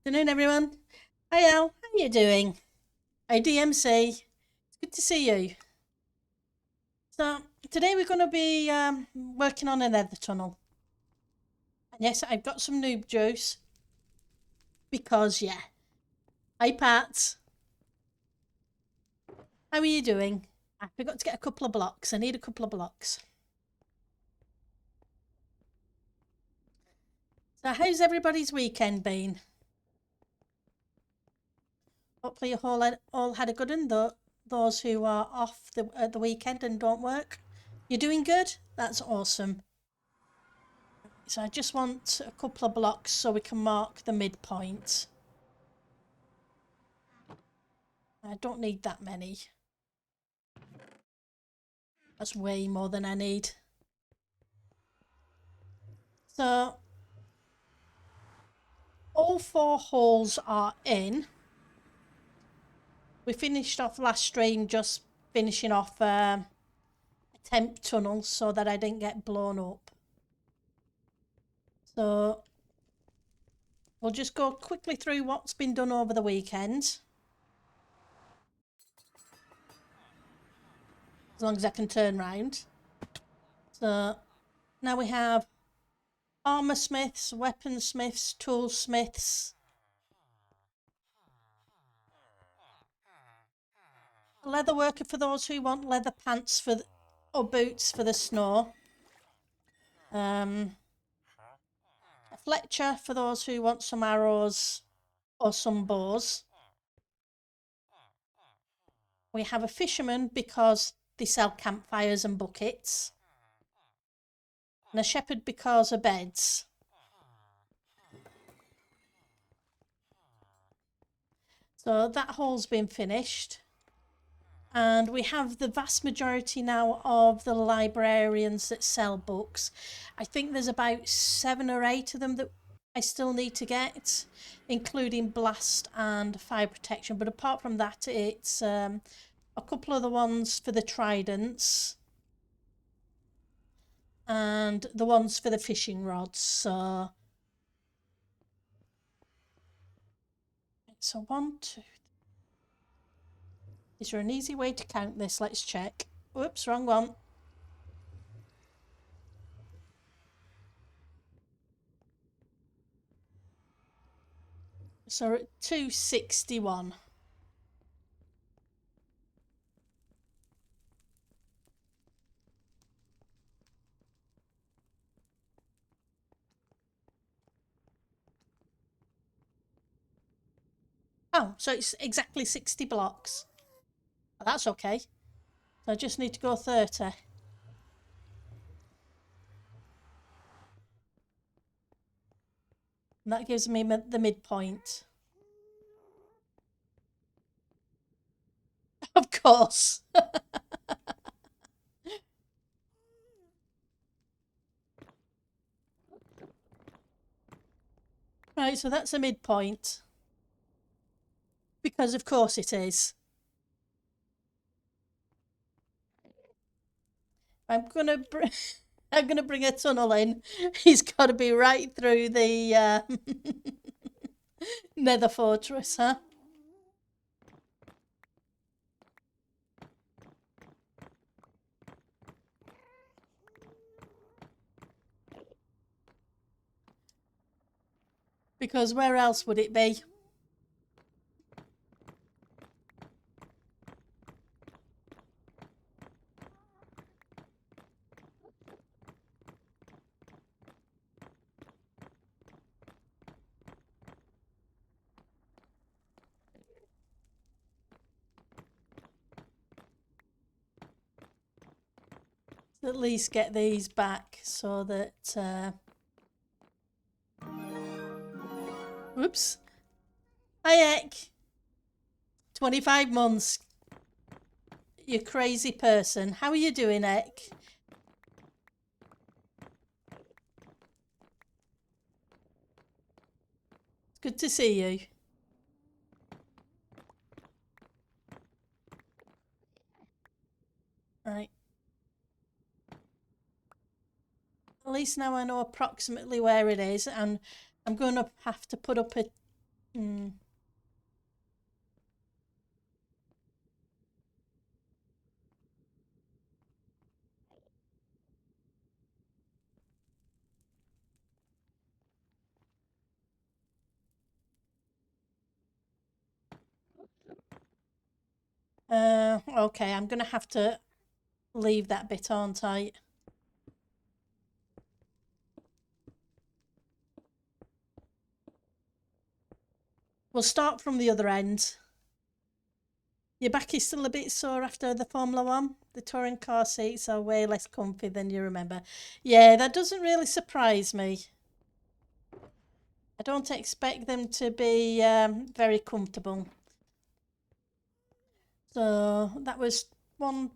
Afternoon, everyone. Hi, Al. How you doing? Hi, DMC. It's good to see you. So today we're going to be working on a nether tunnel. And yes, I've got some noob juice because yeah. Hi, Pat. How are you doing? I forgot to get a couple of blocks. I need a couple of blocks. So how's everybody's weekend been? Hopefully you all had a good one. Those who are off at the weekend and don't work. You're doing good? That's awesome. So I just want a couple of blocks so we can mark the midpoint. I don't need that many. That's way more than I need. So all 4 holes are in. We finished off last stream just finishing off a temp tunnel so that I didn't get blown up. So we'll just go quickly through what's been done over the weekend. As long as I can turn round. So now we have armour smiths, weapon smiths, tool smiths. A leather worker for those who want leather pants or boots for the snow. A fletcher for those who want some arrows or some bows. We have a fisherman because they sell campfires and buckets. And a shepherd because of beds. So that hole's been finished. And we have the vast majority now of the librarians that sell books. I think there's about 7 or 8 of them that I still need to get, including blast and fire protection. But apart from that, it's a couple of the ones for the tridents and the ones for the fishing rods. So 1, 2. Is there an easy way to count this? Let's check. Whoops, wrong one. So we're at 261. Oh, so it's exactly 60 blocks. Oh, that's okay. So I just need to go 30. And that gives me the midpoint. Of course. Right, so that's a midpoint. Because of course it is. I'm gonna bring a tunnel in. He's got to be right through the Nether fortress, huh? Because where else would it be? At least get these back so that. Whoops. Hi, Eck. 25 months. You crazy person. How are you doing, Eck? It's good to see you. Right. At least now I know approximately where it is, and I'm going to have to put up a... okay, I'm going to have to leave that bit, aren't I? We'll start from the other end. Your back is still a bit sore after the Formula One. The touring car seats are way less comfy than you remember. Yeah, that doesn't really surprise me. I don't expect them to be very comfortable. So that was one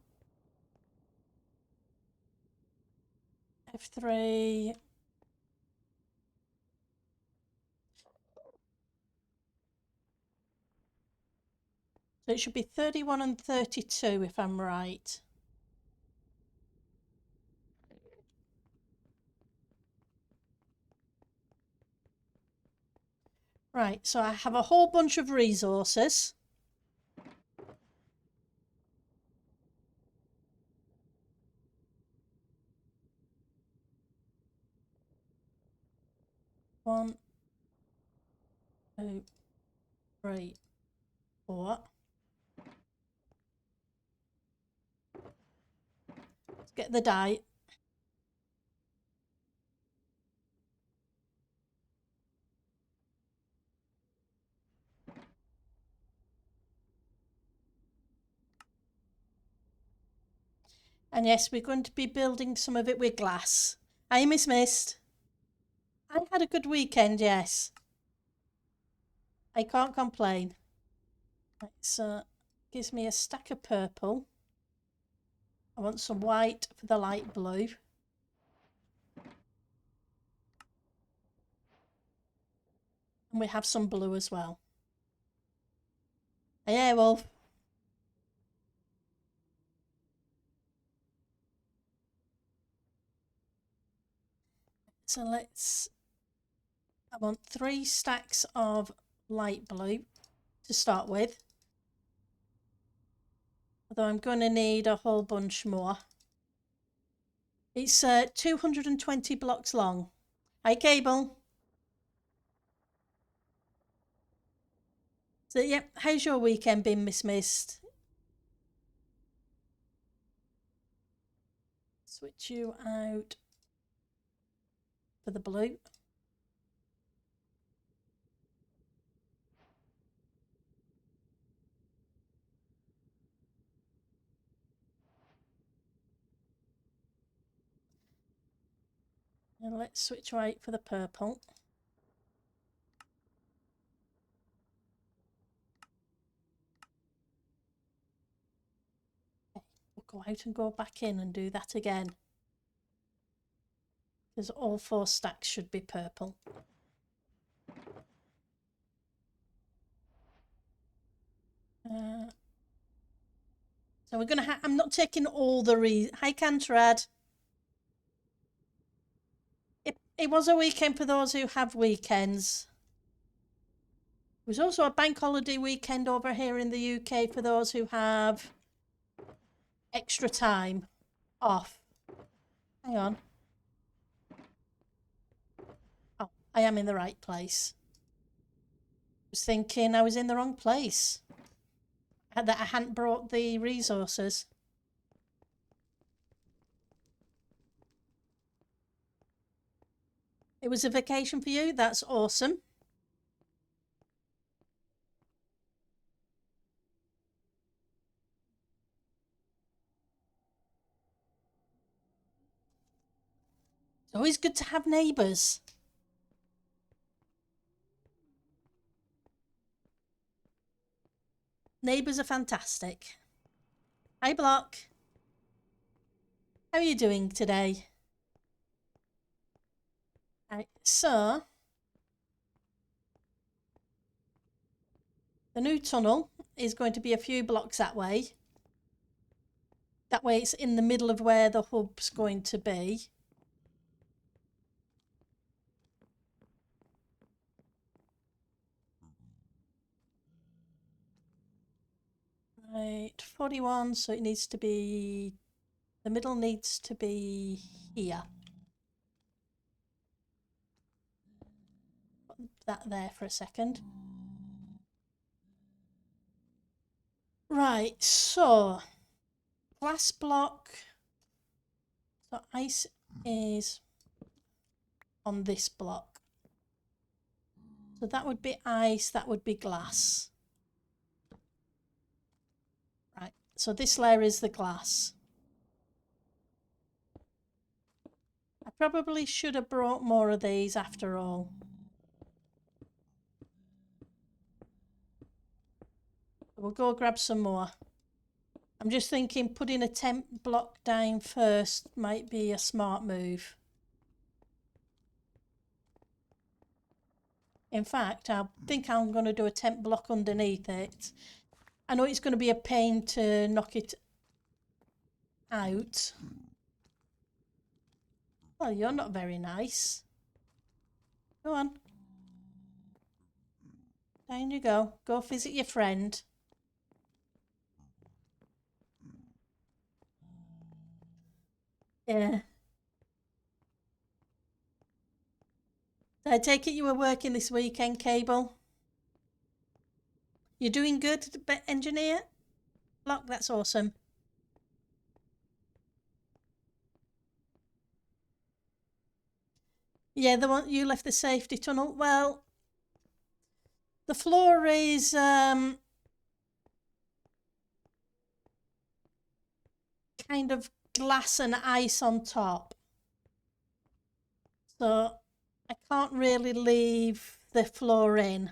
F3. So it should be 31 and 32 if I'm right. Right, so I have a whole bunch of resources. One, two, three, four. Let's get the die. And yes, we're going to be building some of it with glass. Hi, Miss Mist. I had a good weekend, yes. I can't complain. Right, so gives me a stack of purple. I want some white for the light blue. And we have some blue as well. Yeah, Wolf. So I want 3 stacks of light blue to start with. Although I'm going to need a whole bunch more. It's 220 blocks long. Hi, Cable. So, yep, how's your weekend been, Miss Mist? Switch you out for the blue. And let's switch right for the purple. Okay, we'll go out and go back in and do that again. Because all 4 stacks should be purple. So we're going to I'm not taking all the Hi, Cantrad. It was a weekend for those who have weekends. It was also a bank holiday weekend over here in the UK for those who have extra time off. Hang on. Oh, I am in the right place. I was thinking I was in the wrong place. That I hadn't brought the resources. It was a vacation for you? That's awesome. It's always good to have neighbours. Neighbours are fantastic. Hi, Block. How are you doing today? Right, so the new tunnel is going to be a few blocks that way. That way it's in the middle of where the hub's going to be. Right, 41, so it needs to be, the middle needs to be here. Put that there for a second. Right, so glass block. So ice is on this block. So that would be ice, that would be glass. Right, so this layer is the glass. I probably should have brought more of these after all. We'll go grab some more. I'm just thinking putting a temp block down first might be a smart move. In fact, I think I'm going to do a temp block underneath it. I know it's going to be a pain to knock it out. Well, you're not very nice. Go on. Down you go. Go visit your friend. Yeah. So I take it you were working this weekend, Cable? You're doing good, engineer? Block, that's awesome. Yeah, the one you left the safety tunnel. Well, the floor is kind of glass and ice on top. So I can't really leave the floor in.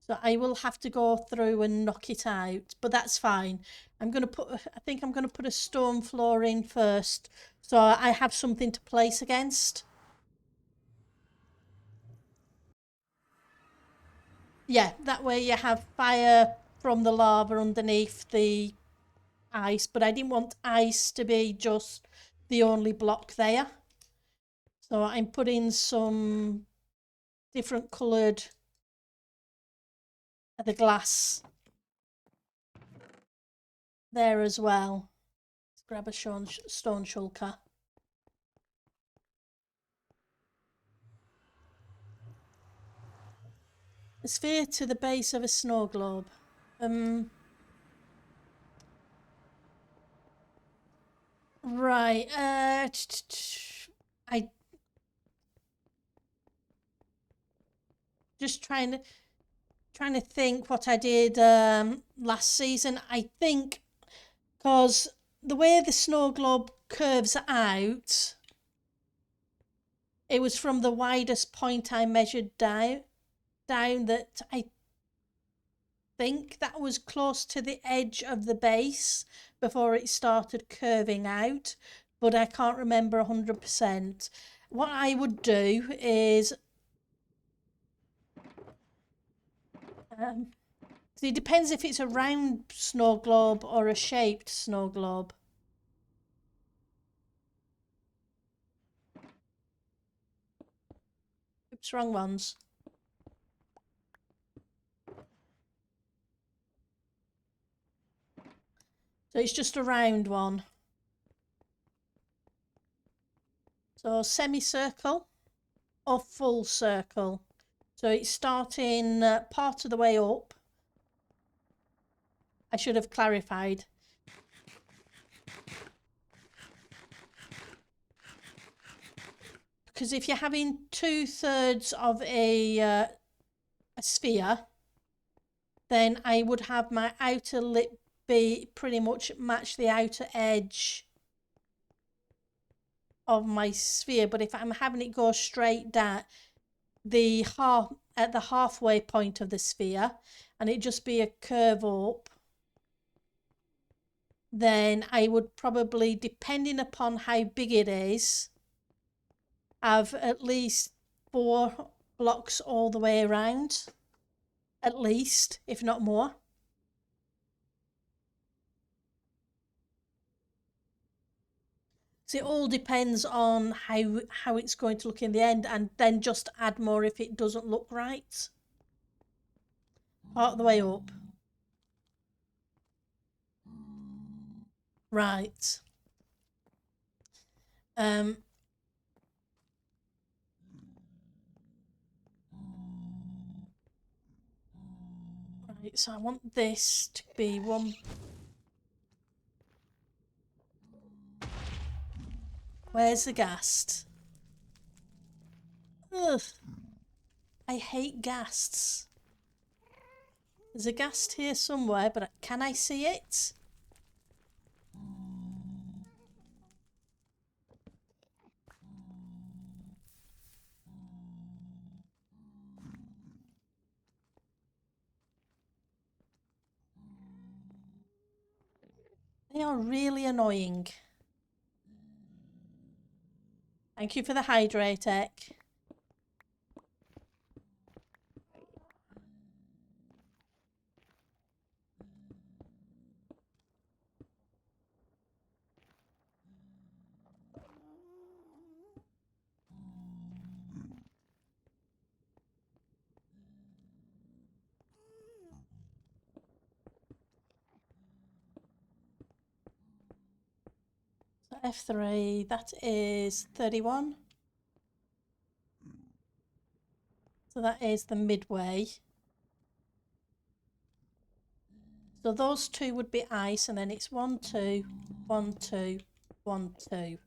So I will have to go through and knock it out, but that's fine. I think I'm going to put a stone floor in first, so I have something to place against. Yeah, that way you have fire from the lava underneath the ice, but I didn't want ice to be just the only block there. So I'm putting some different coloured the glass there as well. Let's grab a stone shulker. A sphere to the base of a snow globe. Right. I just trying to think what I did last season. I think because the way the snow globe curves out, it was from the widest point I measured down that I think that was close to the edge of the base before it started curving out, but I can't remember 100%. What I would do is it depends if it's a round snow globe or a shaped snow globe. Oops, wrong ones. So it's just a round one. So semicircle or full circle. So it's starting part of the way up. I should have clarified. Because if you're having 2/3 of a sphere, then I would have my outer lip be pretty much match the outer edge of my sphere. But if I'm having it go straight down at the halfway point of the sphere, and it just be a curve up, then I would probably, depending upon how big it is, have at least 4 blocks all the way around, at least, if not more. So it all depends on how it's going to look in the end, and then just add more if it doesn't look right. Part of the way up. Right. Right, so I want this to be one. Where's the ghast? Ugh. I hate ghasts. There's a ghast here somewhere, but can I see it? They are really annoying. Thank you for the hydrate, Ek. So F3, that is 31. So that is the midway. So those two would be ice, and then it's 1, 2, 1, 2, 1, 2.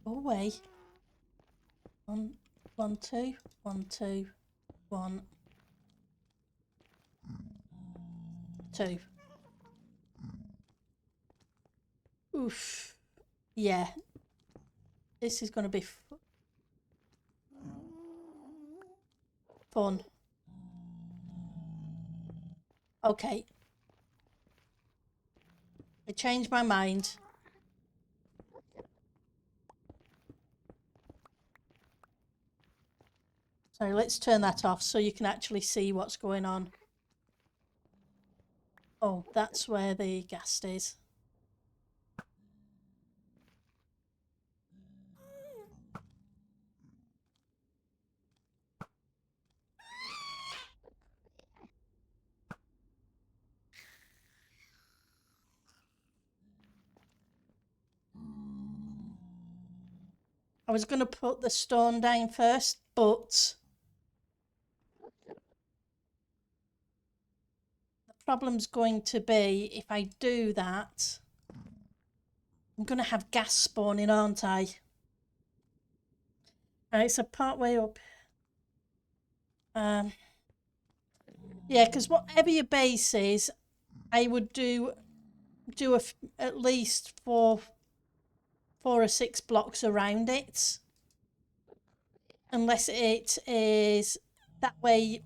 Go away. 1, 1, 2, 1, 2, 1, 2. Oof. Yeah. This is going to be fun. Okay. I changed my mind. So let's turn that off so you can actually see what's going on. Oh, that's where the ghast is. I was going to put the stone down first, but the problem's going to be if I do that, I'm going to have gas spawning, aren't I? It's a part way up. Yeah, because whatever your base is, I would do at least four or six blocks around it, unless it is that way.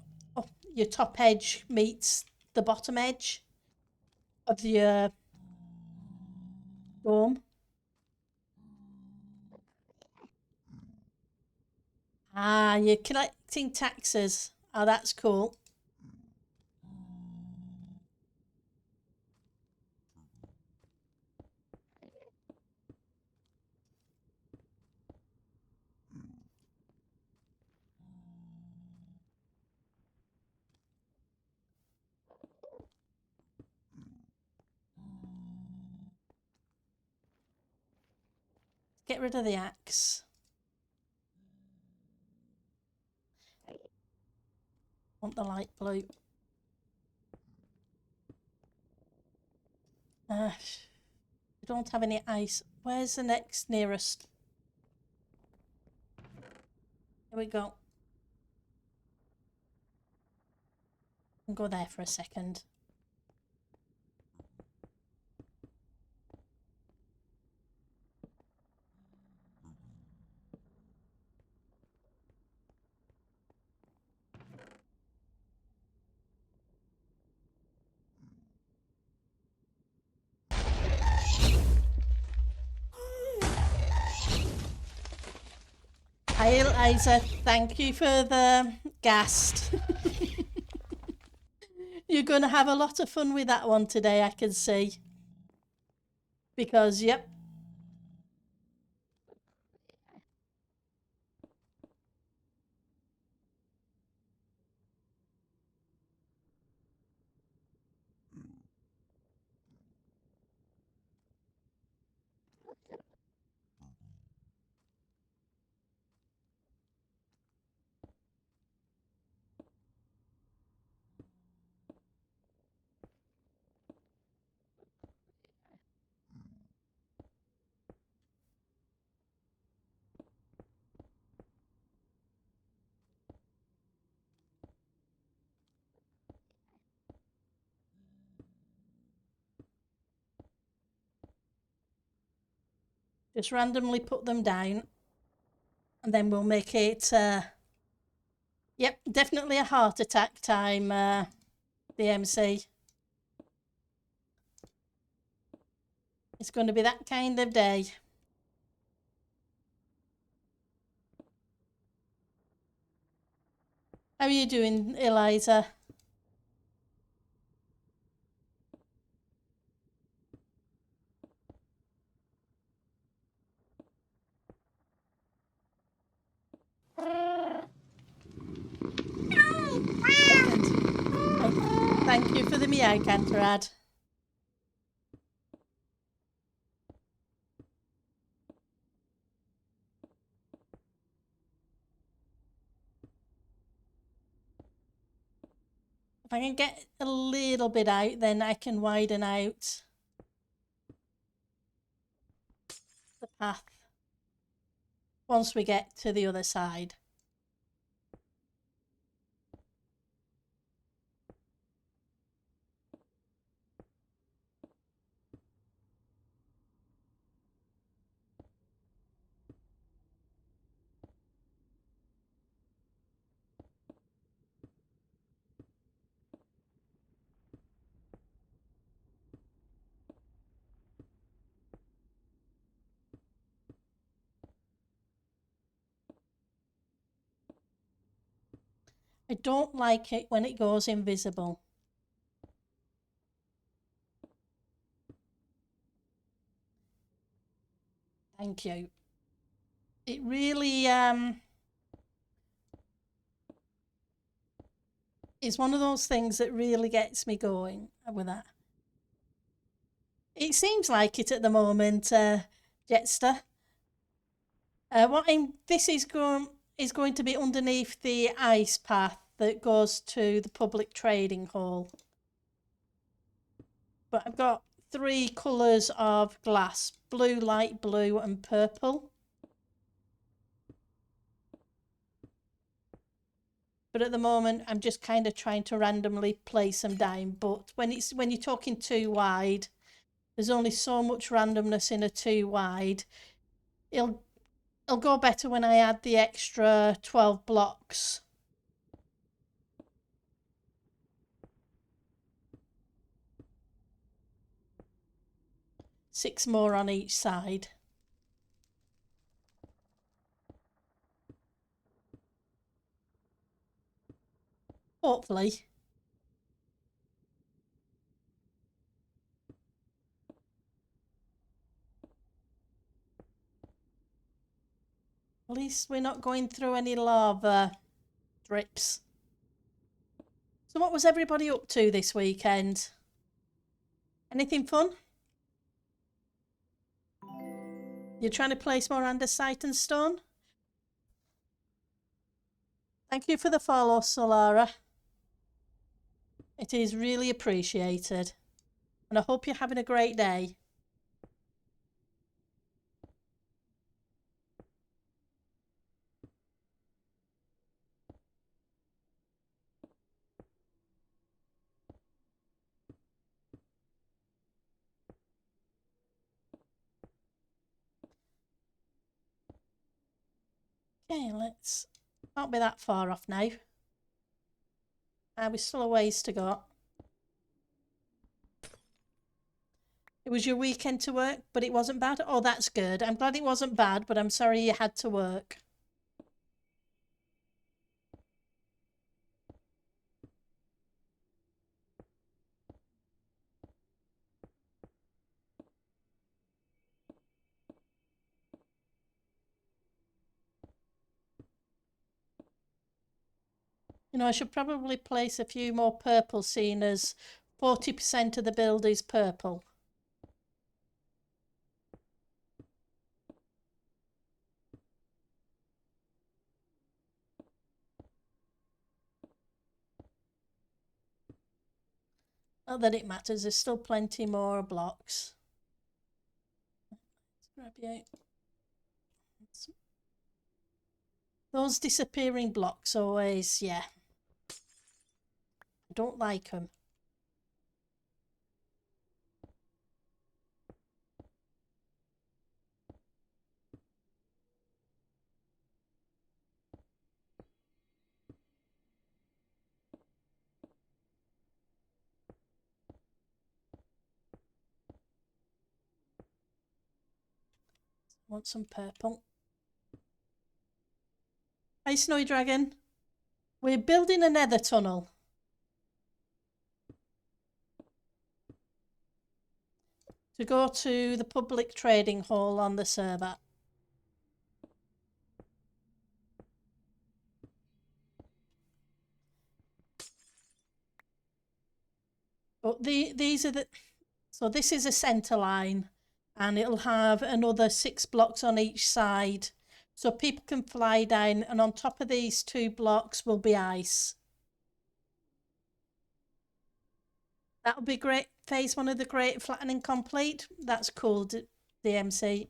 Your top edge meets the bottom edge of your dome. Ah, you're collecting taxes. Oh, that's cool. Get rid of the axe. Want the light blue. We don't have any ice. Where's the next nearest? Here we go. I'll go there for a second. Hi, Eliza. Thank you for the ghast. You're going to have a lot of fun with that one today, I can see. Because, yep. Just randomly put them down. And then we'll make it, yep, definitely a heart attack time, the MC. It's going to be that kind of day. How are you doing, Eliza? Thank you for the meow, Canterad. If I can get a little bit out, then I can widen out the path once we get to the other side. I don't like it when it goes invisible. Thank you. It really is one of those things that really gets me going with that. It seems like it at the moment, Jetster. This is going to be underneath the ice path that goes to the public trading hall. But I've got 3 colours of glass: blue, light blue and purple. But at the moment, I'm just kind of trying to randomly place them down. But when you're talking 2 wide, there's only so much randomness in a 2 wide. It'll go better when I add the extra 12 blocks. Six more on each side. Hopefully. At least we're not going through any lava drips. So what was everybody up to this weekend? Anything fun? You're trying to place more andesite and stone? Thank you for the follow, Solara. It is really appreciated. And I hope you're having a great day. Okay, let's... Can't be that far off now. We're still a ways to go. It was your weekend to work, but it wasn't bad? Oh, that's good. I'm glad it wasn't bad, but I'm sorry you had to work. You know, I should probably place a few more purple, seeing as 40% of the build is purple. Not that it matters, there's still plenty more blocks. Let's grab you. Those disappearing blocks always, yeah. I don't like them. Want some purple. Hey, Snowy Dragon. We're building a nether tunnel. To go to the public trading hall on the server. But these are the... So this is a centre line. And it'll have another 6 blocks on each side. So people can fly down. And on top of these 2 blocks will be ice. That'll be great. Phase 1 of the Great Flattening complete. That's cool, DMC.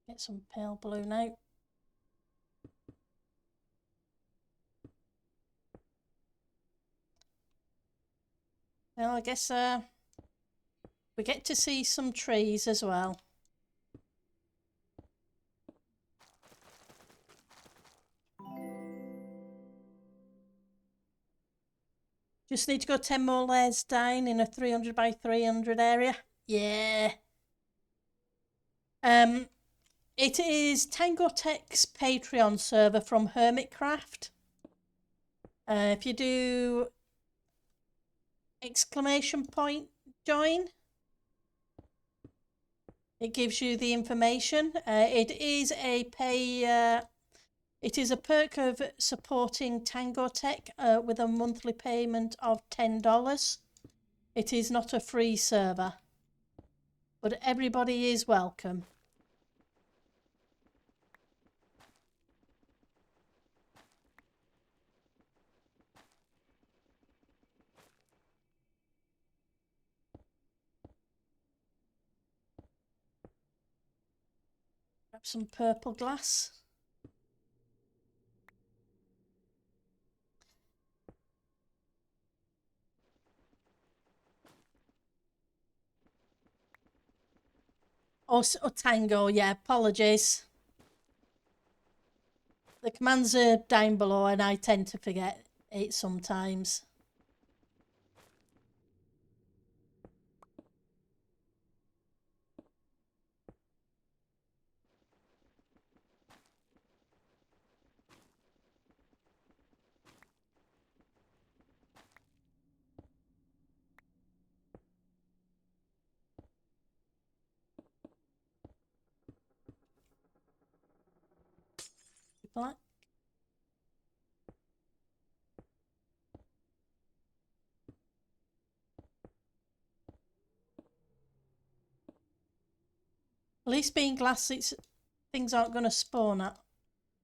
Get some pale blue now. Well, I guess we get to see some trees as well. Just need to go 10 more layers down in a 300 by 300 area. Yeah. It is Tangotech's Patreon server from Hermitcraft. If you do ! join, it gives you the information. It is a It is a perk of supporting Tango Tech with a monthly payment of $10. It is not a free server, but everybody is welcome. Grab some purple glass. Or Tango, yeah, apologies. The commands are down below and I tend to forget it sometimes. Black. At least being glass, things aren't going to spawn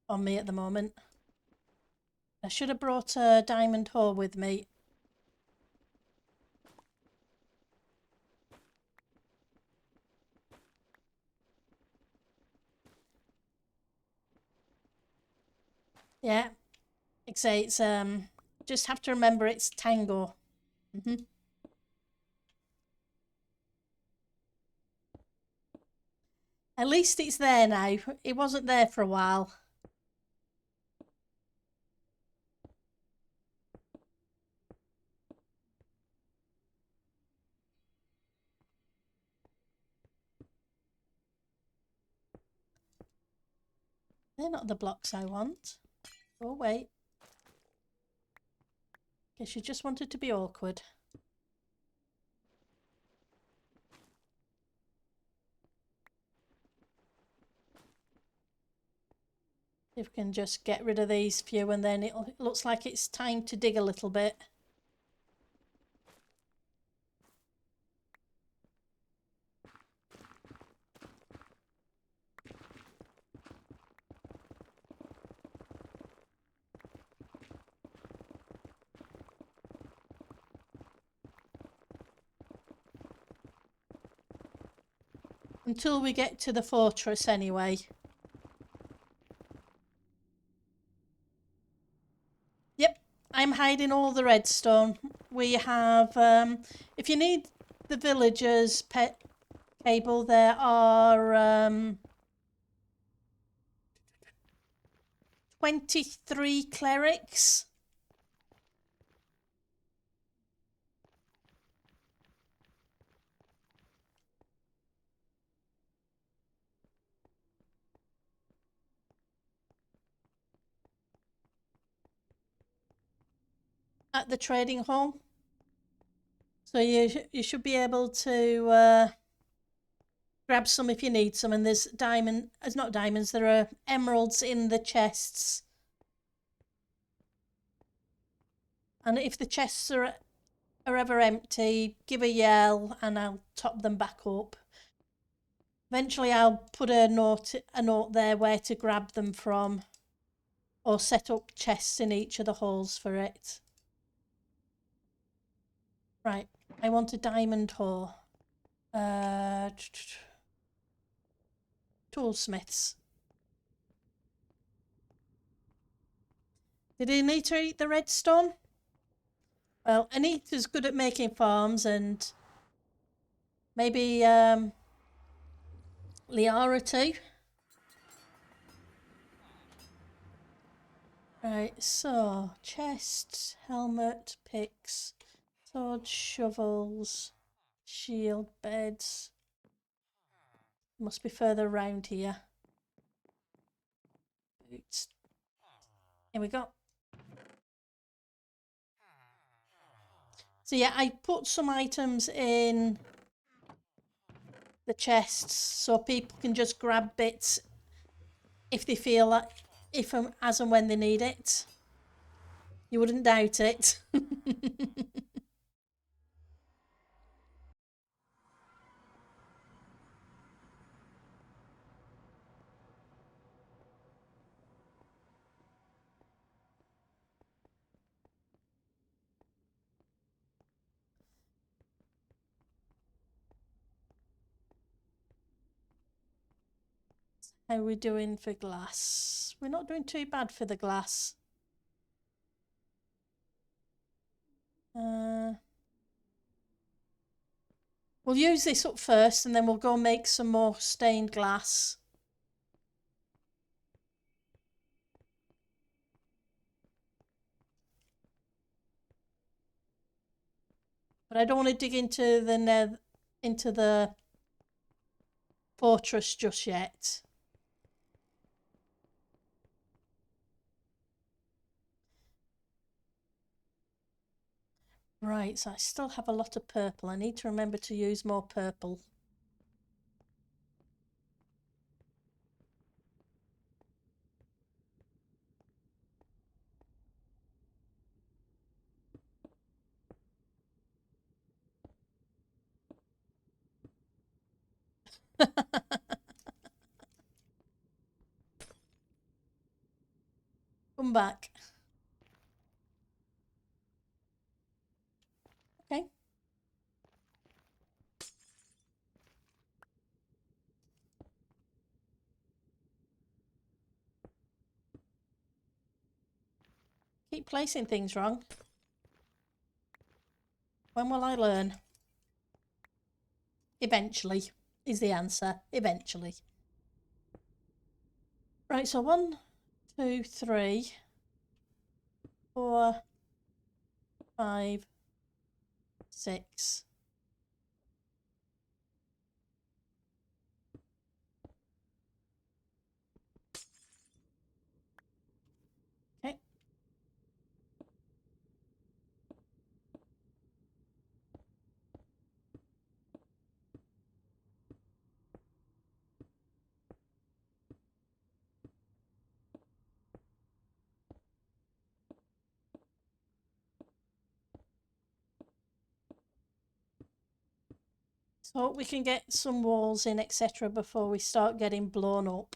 on me at the moment. I should have brought a diamond hoe with me. Yeah, like I say, it's just have to remember it's Tango. At least it's there now. It wasn't there for a while. They're not the blocks I want. Oh, wait. Guess you just wanted to be awkward. If we can just get rid of these few and then it looks like it's time to dig a little bit. Until we get to the fortress anyway. Yep, I'm hiding all the redstone. We have, if you need the villagers' pet cable, there are 23 clerics. At the trading hall. So you should be able to grab some if you need some. And there's not diamonds, there are emeralds in the chests. And if the chests are ever empty, give a yell and I'll top them back up. Eventually I'll put a note there where to grab them from, or set up chests in each of the halls for it. Right, I want a diamond hoe. Toolsmiths. Did Anita eat the redstone? Well, Anita's good at making farms, and maybe Liara too. Right, so chest, helmet, picks, sword, shovels, shield, beds. Must be further around here. Boots. Here we go. So yeah, I put some items in the chests so people can just grab bits if they feel like if and as and when they need it. You wouldn't doubt it. How are we doing for glass? We're not doing too bad for the glass. We'll use this up first and then we'll go make some more stained glass. But I don't want to dig into the fortress just yet. Right, so I still have a lot of purple. I need to remember to use more purple. Come back. Okay. Keep placing things wrong. When will I learn? Eventually is the answer. Eventually. Right, so 1, 2, 3, 4, 5, 6. Okay. So we can get some walls in, etc. before we start getting blown up.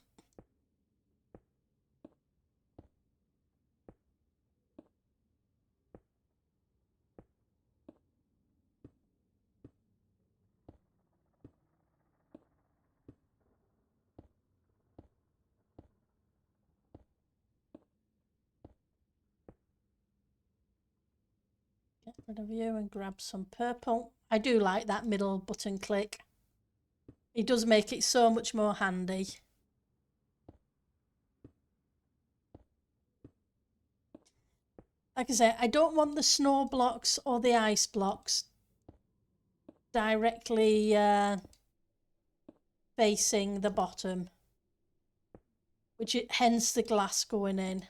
Get rid of you and grab some purple. I do like that middle button click. It does make it so much more handy. Like I say, I don't want the snow blocks or the ice blocks directly facing the bottom, hence the glass going in.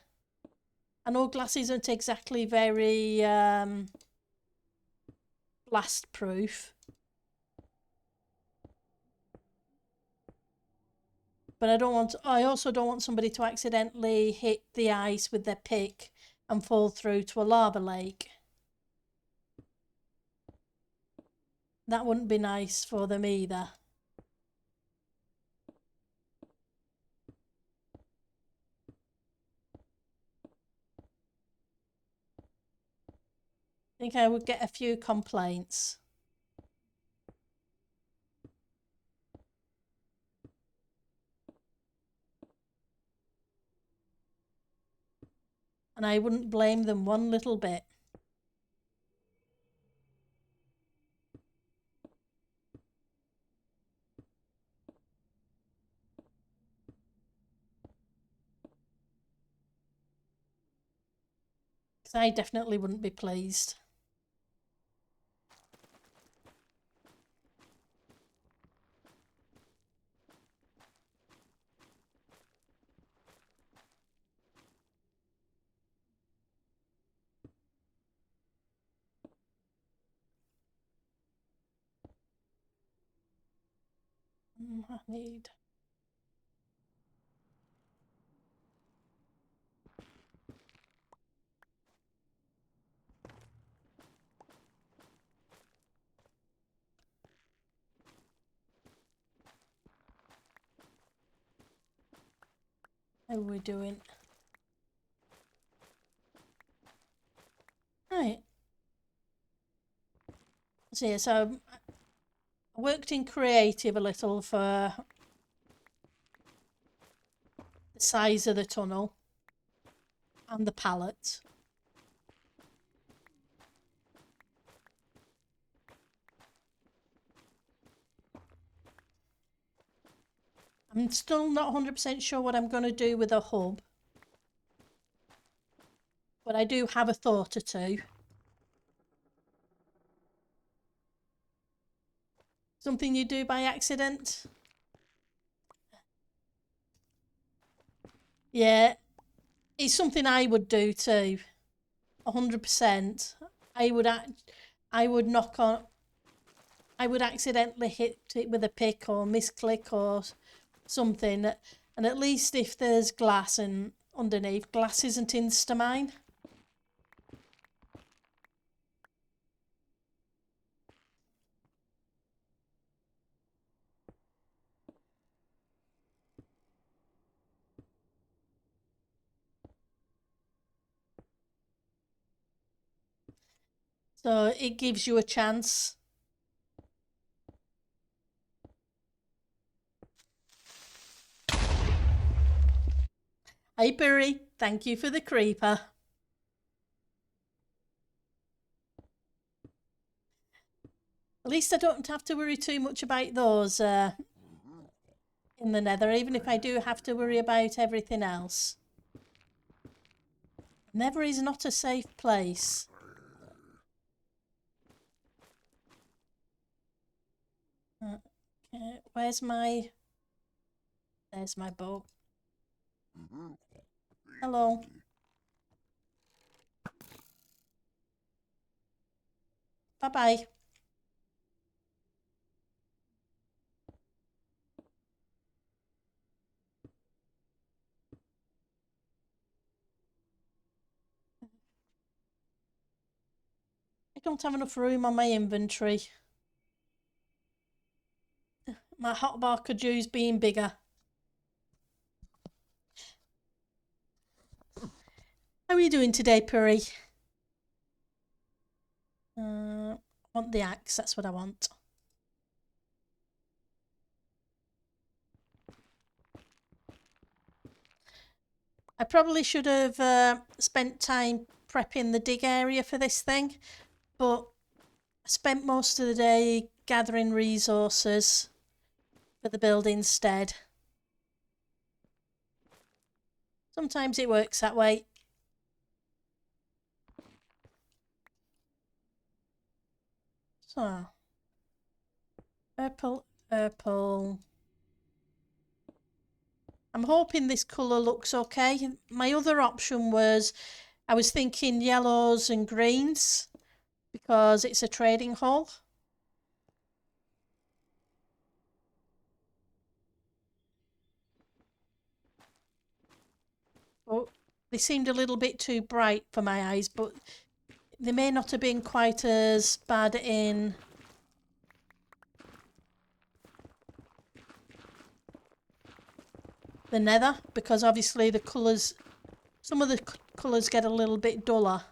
I know glass isn't exactly very blast proof, but I also don't want somebody to accidentally hit the ice with their pick and fall through to a lava lake. That wouldn't be nice for them either. I think I would get a few complaints. And I wouldn't blame them one little bit. Because I definitely wouldn't be pleased. I need How are we doing? Right. So I worked in creative a little for the size of the tunnel and the pallet. I'm still not 100% sure what I'm going to do with a hub, but I do have a thought or two. Something you do by accident? Yeah, it's something I would do too. 100%. I would knock on. I would accidentally hit it with a pick or misclick or something. And at least if there's glass and underneath, glass isn't insta-mine. So it gives you a chance. Hey Burry, thank you for the creeper. At least I don't have to worry too much about those in the Nether, even if I do have to worry about everything else. Nether is not a safe place. Okay, where's my... There's my bow. Hello. Bye-bye. I don't have enough room on my inventory. My hotbar could use being bigger. How are you doing today, Puri? I want the axe, that's what I want. I probably should have spent time prepping the dig area for this thing, but I spent most of the day gathering resources for the build instead. Sometimes it works that way. So, purple. I'm hoping this colour looks okay. My other option was, I was thinking yellows and greens because it's a trading hall. Oh, they seemed a little bit too bright for my eyes, but they may not have been quite as bad in the Nether, because obviously the colours, some of the colours get a little bit duller.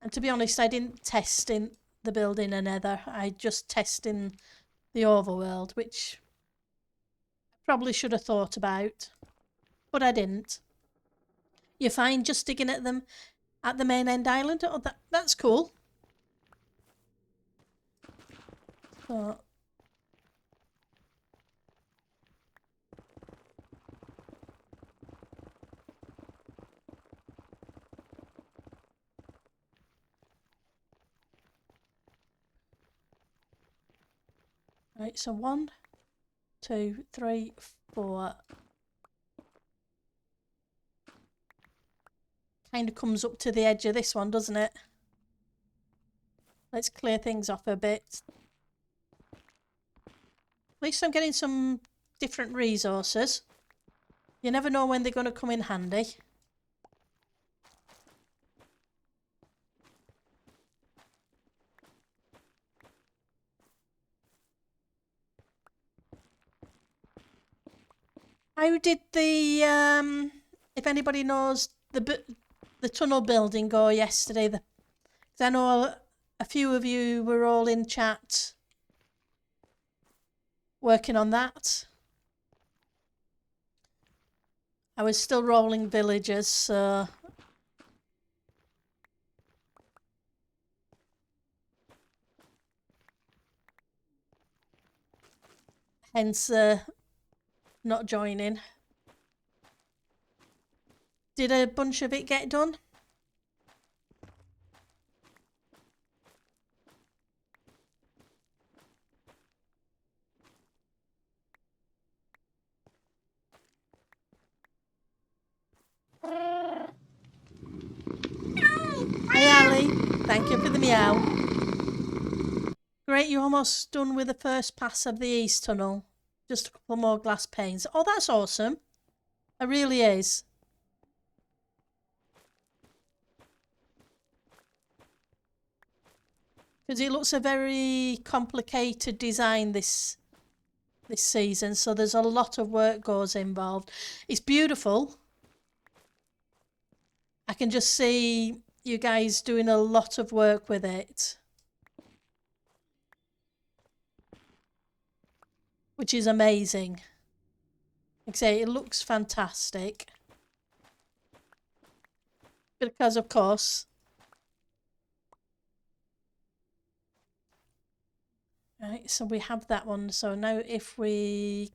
And to be honest, I didn't test in the building a Nether. I just test in the overworld, which I probably should have thought about, but I didn't. You're fine just digging at them at the main end island? Oh, that's cool. So, right, so 1, 2, 3, 4. Kind of comes up to the edge of this one, doesn't it? Let's clear things off a bit. At least I'm getting some different resources. You never know when they're going to come in handy. How did the if anybody knows the tunnel building go yesterday? 'Cause I know a few of you were all in chat working on that. I was still rolling villagers, so hence not joining. Did a bunch of it get done? Hi Ali, thank you for the meow. Great, you're almost done with the first pass of the east tunnel. Just a couple more glass panes. Oh, that's awesome. It really is. Because it looks a very complicated design this season, so there's a lot of work goes involved. It's beautiful. I can just see you guys doing a lot of work with it, which is amazing. Like I say, it looks fantastic. Because of course, right, so we have that one. So now if we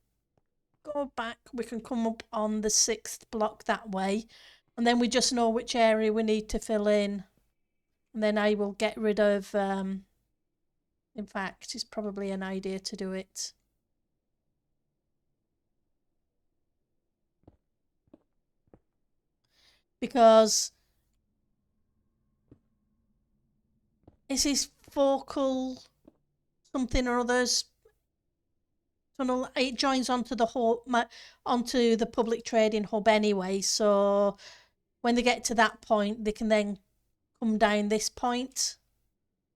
go back, we can come up on the 6th block that way, and then we just know which area we need to fill in, and then I will get rid of in fact, it's probably an idea to do it. Because is this focal something or others tunnel? It joins onto the onto the public trading hub anyway, so when they get to that point they can then come down this point,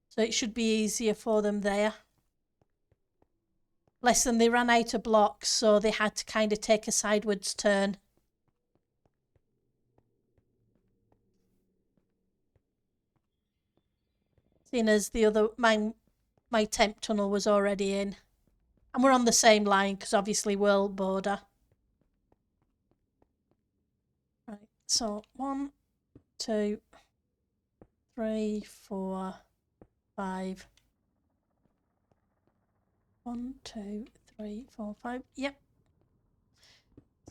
so it should be easier for them there. Less than they ran out of blocks, so they had to kind of take a sideways turn. Seeing as the other my temp tunnel was already in. And we're on the same line because obviously world border. Right, so 1, 2, 3, 4, 5. 1, 2, 3, 4, 5. Yep.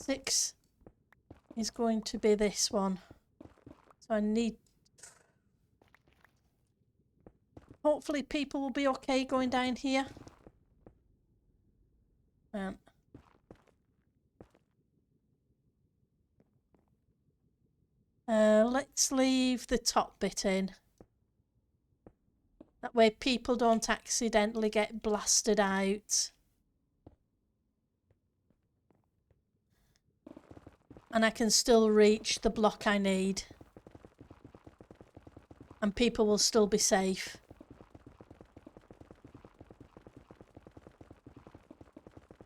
6 is going to be this one. So I need. Hopefully people will be okay going down here. Let's leave the top bit in. That way people don't accidentally get blasted out. And I can still reach the block I need. And people will still be safe.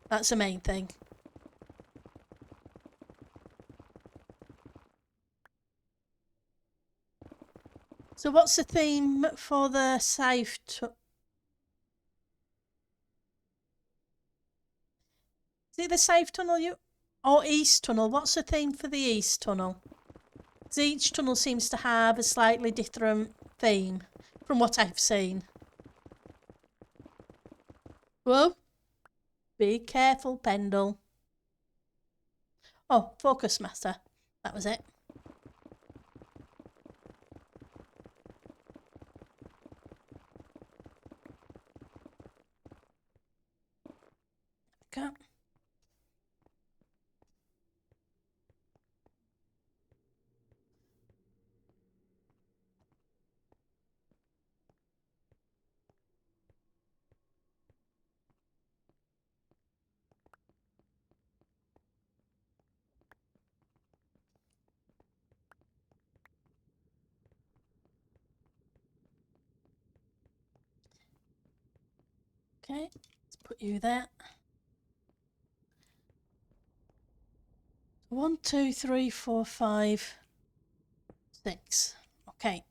That's the main thing. So what's the theme for the south? Is it the south tunnel or east tunnel? What's the theme for the east tunnel? Because each tunnel seems to have a slightly different theme from what I've seen. Whoa. Be careful, Pendle. Oh, Focus Master. That was it. Okay. Okay, let's put you there. 1, 2, 3, 4, 5, 6. Okay.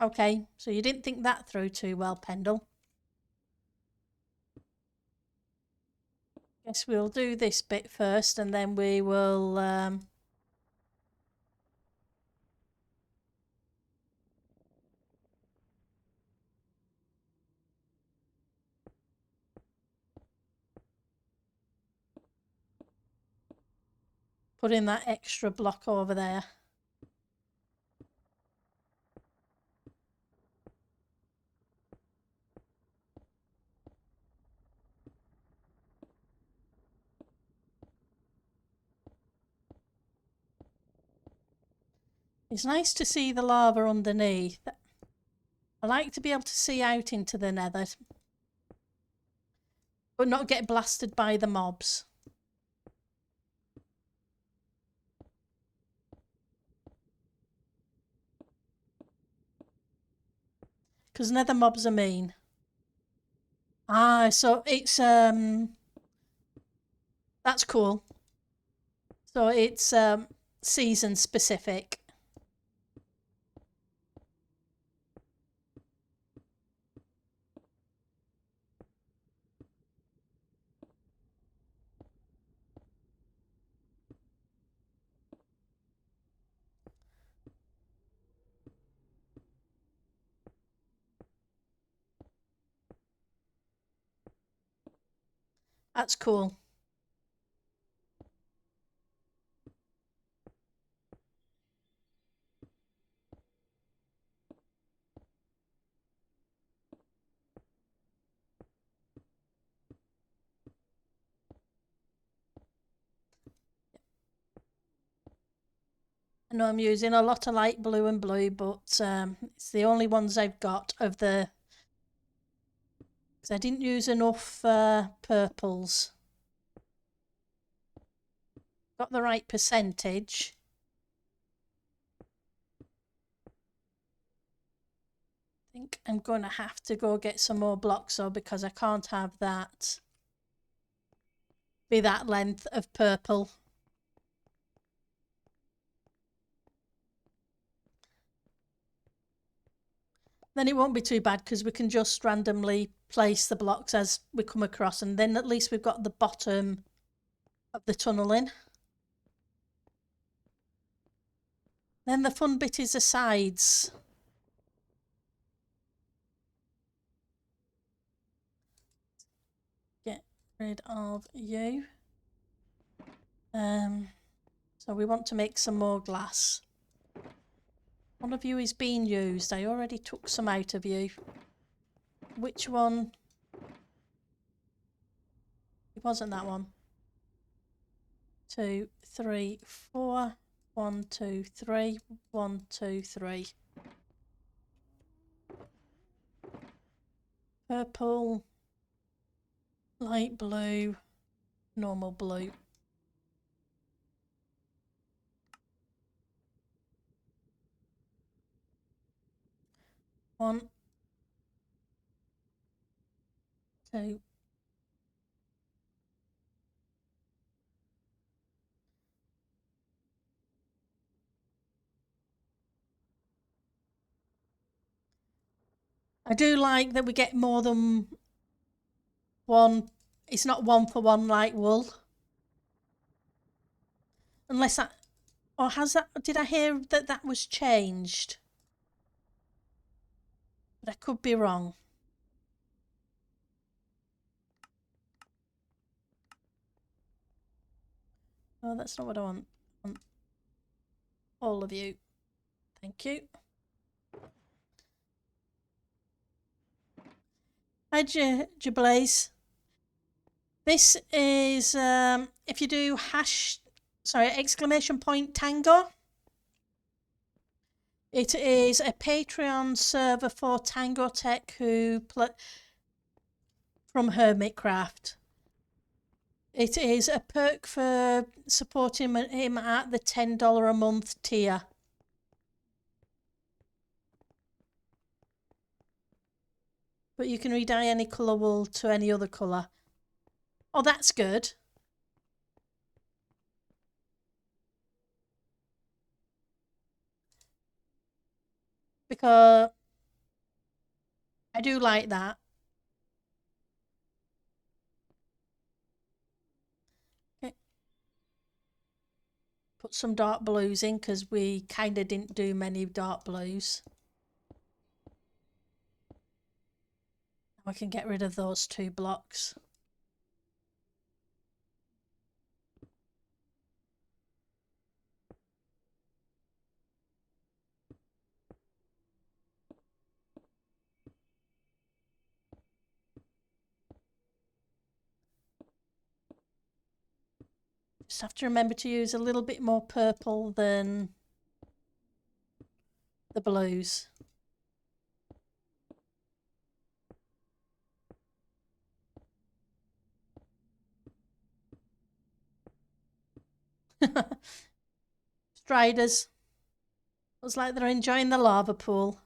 Okay, so you didn't think that through too well, Pendle. Guess we'll do this bit first and then we will put in that extra block over there. It's nice to see the lava underneath. I like to be able to see out into the nether, but not get blasted by the mobs. Because nether mobs are mean. Ah, so it's that's cool. So it's season specific. That's cool. I know I'm using a lot of light blue and blue, but it's the only ones I've got of the... because I didn't use enough purples. Got the right percentage. I think I'm going to have to go get some more blocks though, because I can't have that be that length of purple. Then it won't be too bad because we can just randomly place the blocks as we come across, and then at least we've got the bottom of the tunnel in. Then the fun bit is the sides. Get rid of you. So we want to make some more glass. One of you is being used. I already took some out of you. Which one? It wasn't that one. 2, 3, 4. 1, 2, 3. 1, 2, 3. Purple. Light blue. Normal blue. One, two. I do like that we get more than one. It's not one for one like wool. Unless that, or has that, did I hear that that was changed? But I could be wrong. Oh, that's not what I want. I want all of you. Thank you. Hi, Jablaze. This is, if you do exclamation point tango. It is a Patreon server for Tango Tech who from Hermitcraft. It is a perk for supporting him at the $10 a month tier. But you can re-dye any colour wool to any other colour. Oh, that's good. Because I do like that. Okay. Put some dark blues in because we kind of didn't do many dark blues. I can get rid of those 2 blocks. Just have to remember to use a little bit more purple than the blues. Striders. Looks like they're enjoying the lava pool.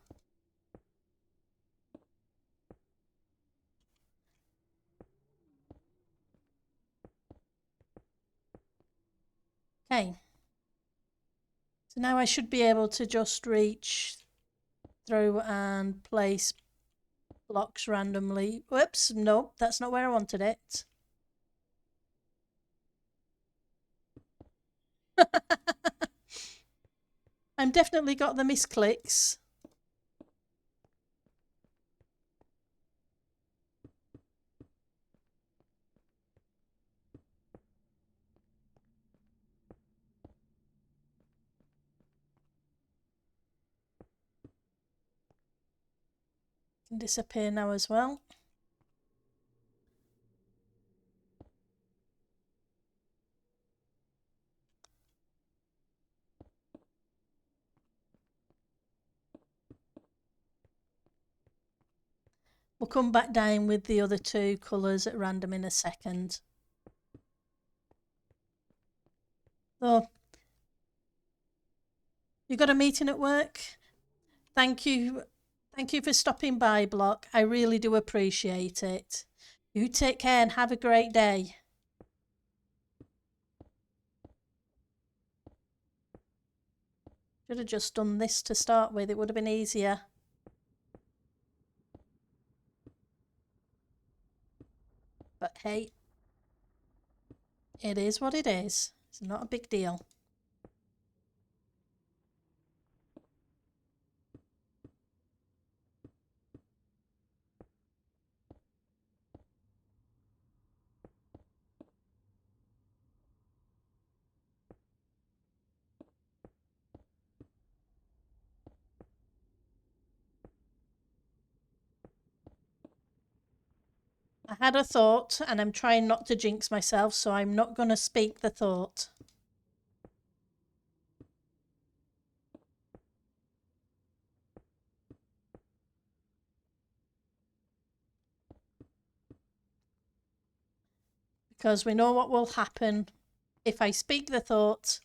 Okay. So now I should be able to just reach through and place blocks randomly. Whoops, nope, that's not where I wanted it. I'm definitely got the misclicks. Can disappear now as well. We'll come back down with the other 2 colours at random in a second. So, you got a meeting at work? Thank you for stopping by, Block. I really do appreciate it. You take care and have a great day. Should have just done this to start with. It would have been easier. But hey, it is what it is. It's not a big deal. I had a thought and I'm trying not to jinx myself, so I'm not going to speak the thought. Because we know what will happen if I speak the thought.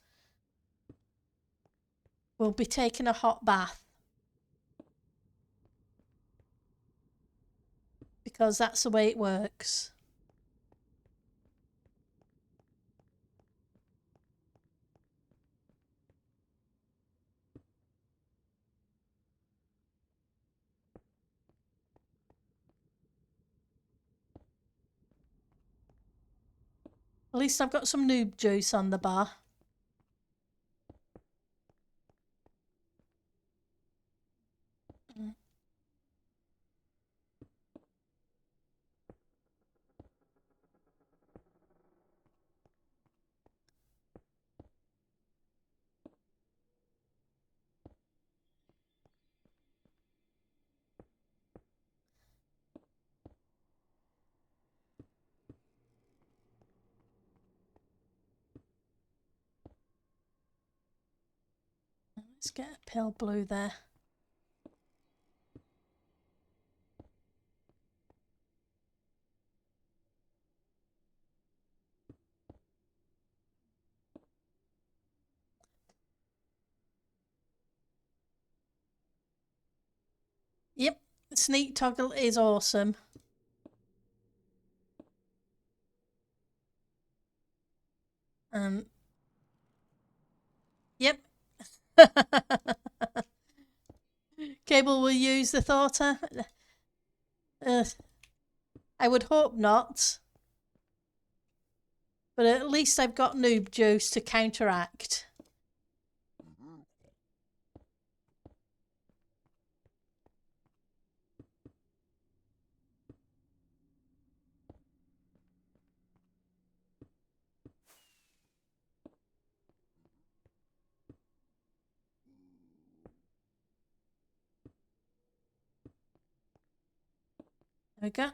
We'll be taking a hot bath. Because that's the way it works. At least I've got some noob juice on the bar. Let's get a pale blue there. Yep, Sneak toggle is awesome. Yep. Cable will use the thoughter. I would hope not. But at least I've got noob juice to counteract. There we go.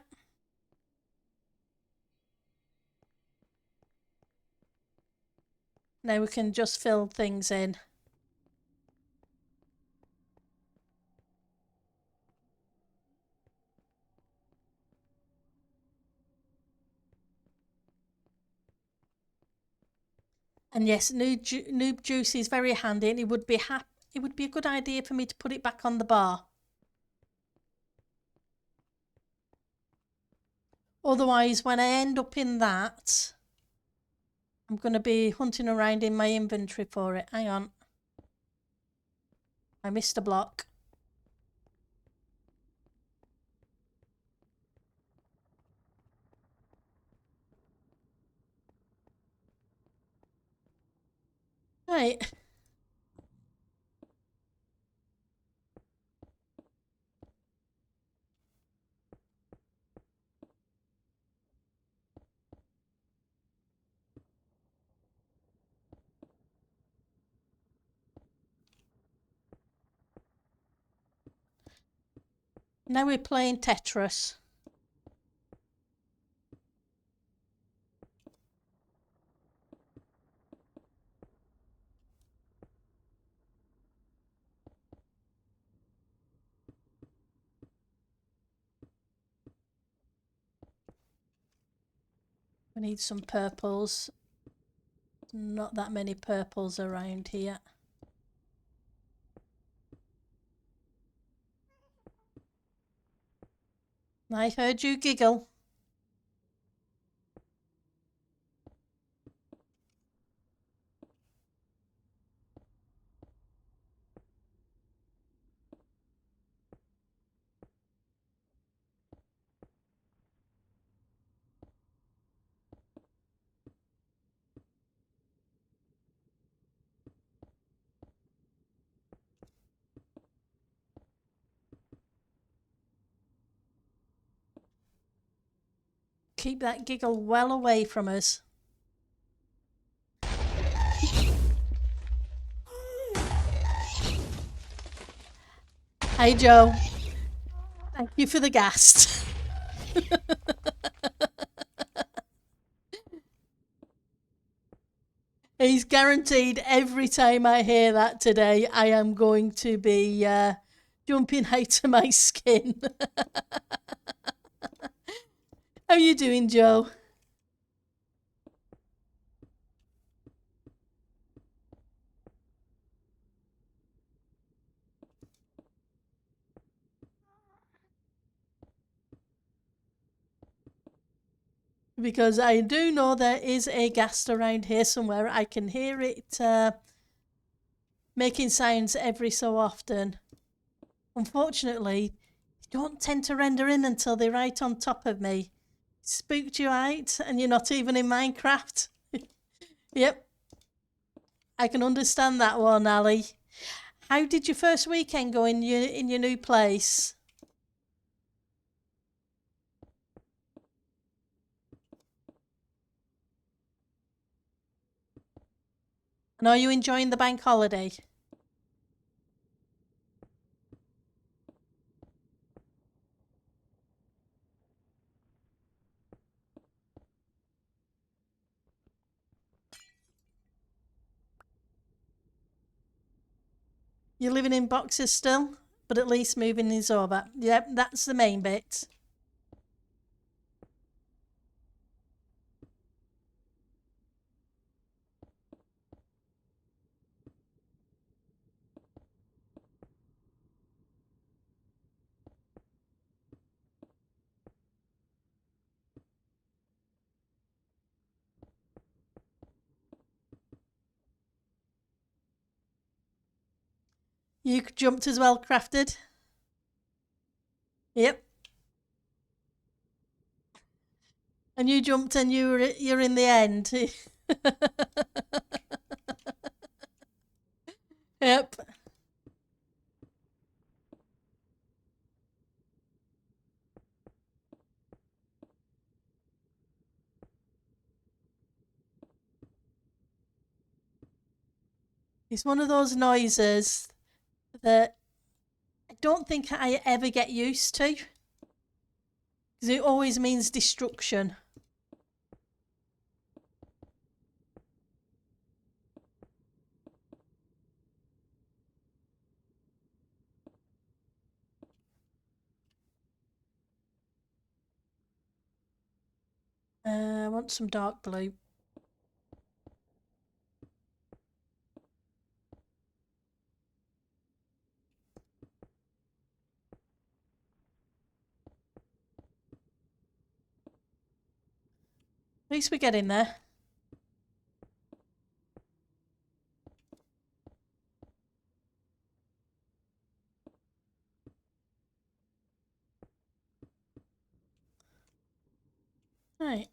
Now we can just fill things in. And yes, noob juice is very handy, and it would be a good idea for me to put it back on the bar. Otherwise, when I end up in that, I'm going to be hunting around in my inventory for it. Hang on. I missed a block. Right. Now we're playing Tetris. We need some purples. Not that many purples around here. I heard you giggle. Keep that giggle well away from us. Hey, Joe. Thank you for the gas. He's guaranteed every time I hear that today, I am going to be jumping out of my skin. How are you doing, Joe? Because I do know there is a ghast around here somewhere. I can hear it making sounds every so often. Unfortunately, they don't tend to render in until they're right on top of me. Spooked you out, and you're not even in Minecraft. Yep, I can understand that one, Ali. How did your first weekend go in your new place? And are you enjoying the bank holiday? You're living in boxes still, but at least moving is over. Yep, that's the main bit. You jumped as well, Crafted? Yep. And you jumped and you're in the end. Yep. It's one of those noises that I don't think I ever get used to. Because it always means destruction. I want some dark blue. At least we're getting there. Right.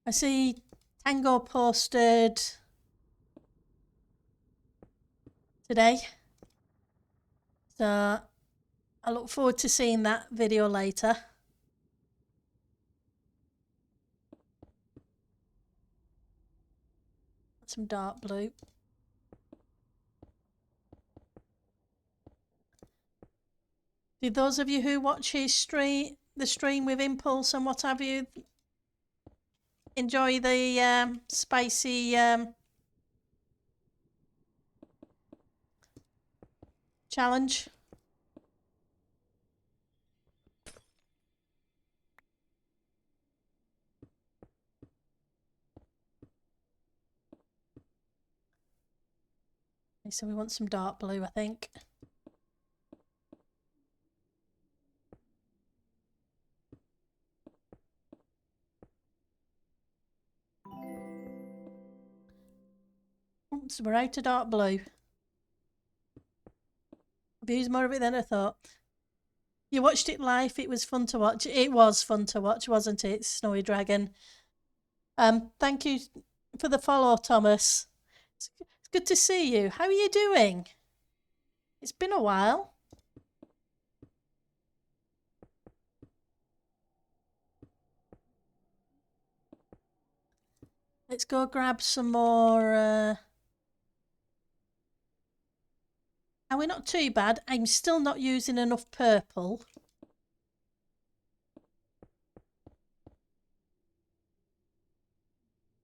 I see Tango posted today. So I look forward to seeing that video later. Some dark blue. Did those of you who watch his stream, the stream with Impulse and what have you, enjoy the spicy challenge? Okay, so we want some dark blue, I think. Oops, we're out of dark blue. I've used more of it than I thought. You watched it live. It was fun to watch. It was fun to watch, wasn't it, Snowy Dragon? Thank you for the follow, Thomas. It's good to see you. How are you doing? It's been a while. Let's go grab some more. And we're not too bad. I'm still not using enough purple.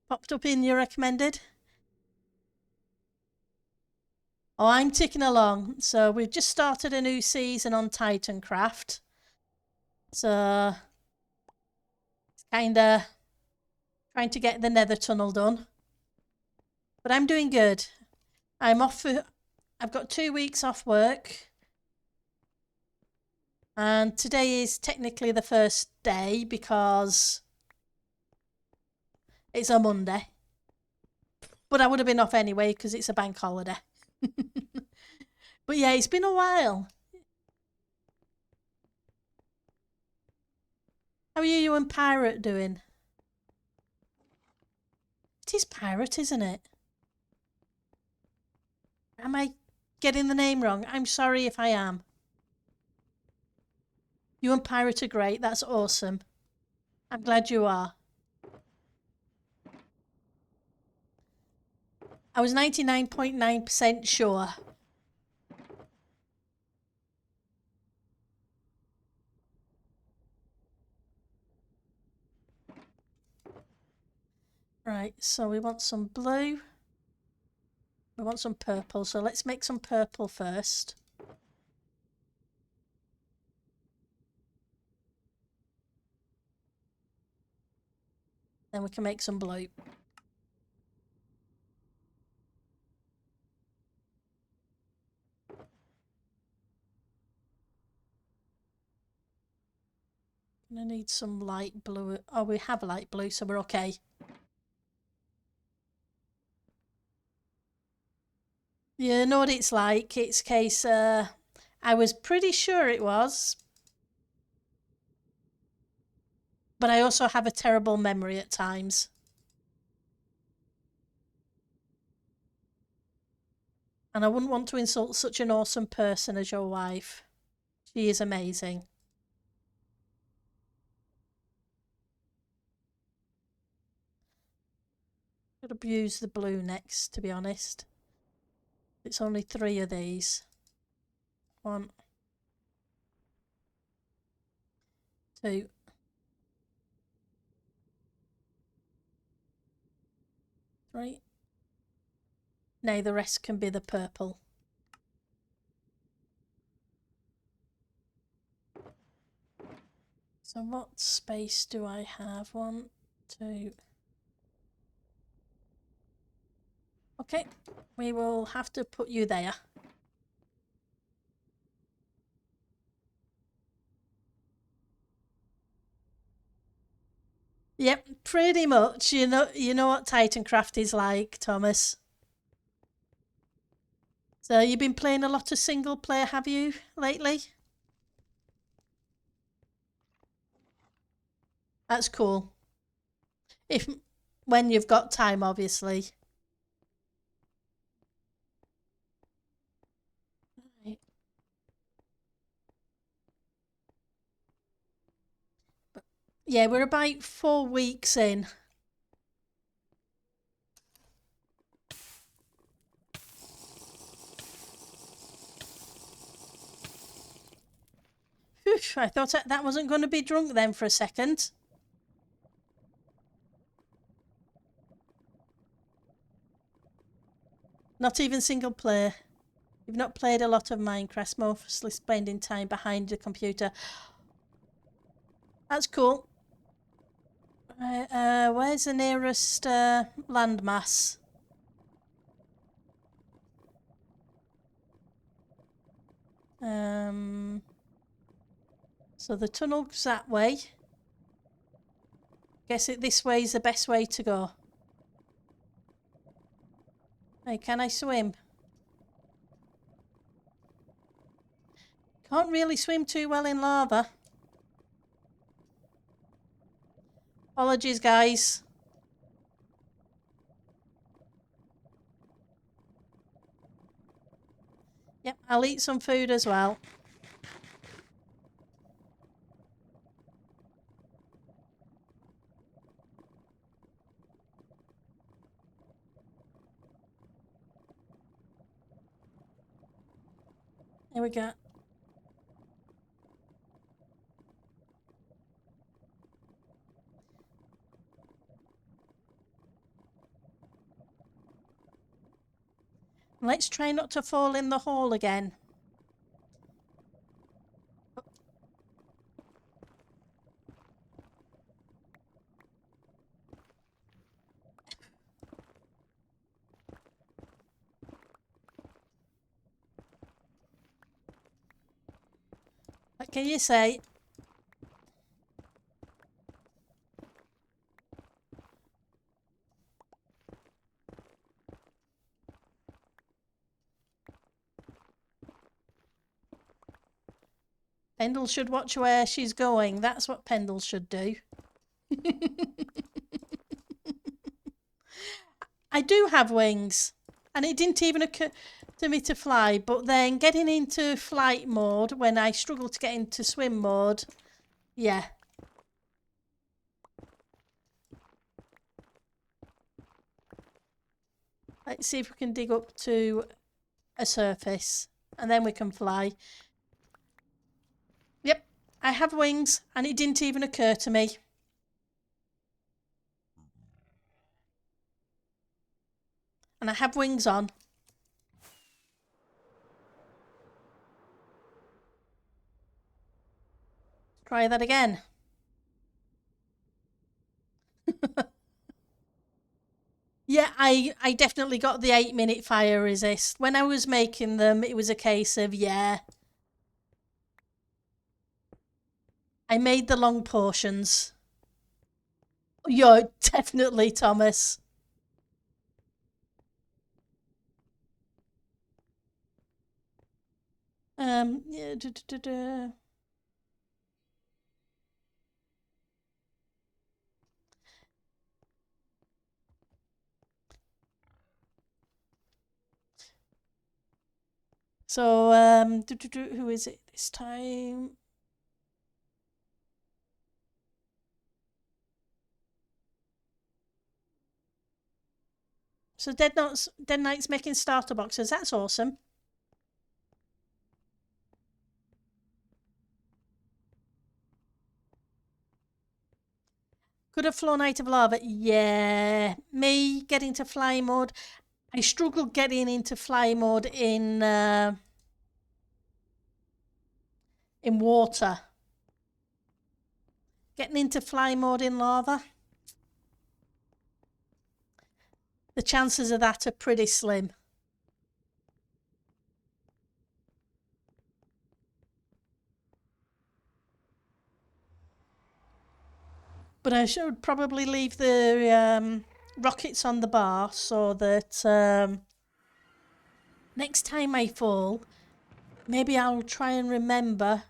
Popped up in your recommended. Oh, I'm ticking along. So we've just started a new season on Titancraft. So it's kind of trying to get the Nether tunnel done. But I'm doing good. I'm off for, I've got 2 weeks off work. And today is technically the first day because it's a Monday. But I would have been off anyway because it's a bank holiday. But yeah, it's been a while. How are you and Pirate doing? It is Pirate, isn't it? Am I getting the name wrong? I'm sorry if I am. You and Pirate are great. That's awesome. I'm glad you are. I was 99.9% sure. Right, so we want some blue. We want some purple, so let's make some purple first. Then we can make some blue. I need some light blue. Oh, we have light blue, so we're okay. You know what it's like. It's a case, I was pretty sure it was, but I also have a terrible memory at times. And I wouldn't want to insult such an awesome person as your wife. She is amazing. Could abuse the blue next, to be honest. It's only 3 of these. 1, 2. 3. Now the rest can be the purple. So what space do I have? 1, 2. Okay, we will have to put you there. Yep, pretty much. You know what Titancraft is like, Thomas. So you've been playing a lot of single player, have you, lately? That's cool. When you've got time, obviously. Right. Yeah, we're about 4 weeks in. Whew, I thought that wasn't going to be drunk then for a second. Not even single player. You've not played a lot of Minecraft, mostly spending time behind the computer. That's cool. Where's the nearest landmass? So the tunnel's that way. Guess this way is the best way to go. Hey, can I swim? Can't really swim too well in lava. Apologies, guys. Yep, I'll eat some food as well. Here we go. Let's try not to fall in the hole again. What can you say? Pendle should watch where she's going. That's what Pendle should do. I do have wings, and it didn't even occur to me to fly, but then getting into flight mode when I struggle to get into swim mode, yeah. Let's see if we can dig up to a surface, and then we can fly. Yep, I have wings, and it didn't even occur to me. And I have wings on. Try that again. Yeah, I definitely got the 8-minute fire resist. When I was making them, it was a case of, yeah. I made the long portions. Yeah, definitely, Thomas. Yeah, duh, duh, duh, duh. So, who is it this time? So Dead Knight's making starter boxes. That's awesome. Could have flown out of lava. Yeah, me getting to fly mode. I struggled getting into fly mode in water. Getting into fly mode in lava. The chances of that are pretty slim. But I should probably leave the rockets on the bar so that next time I fall, maybe I'll try and remember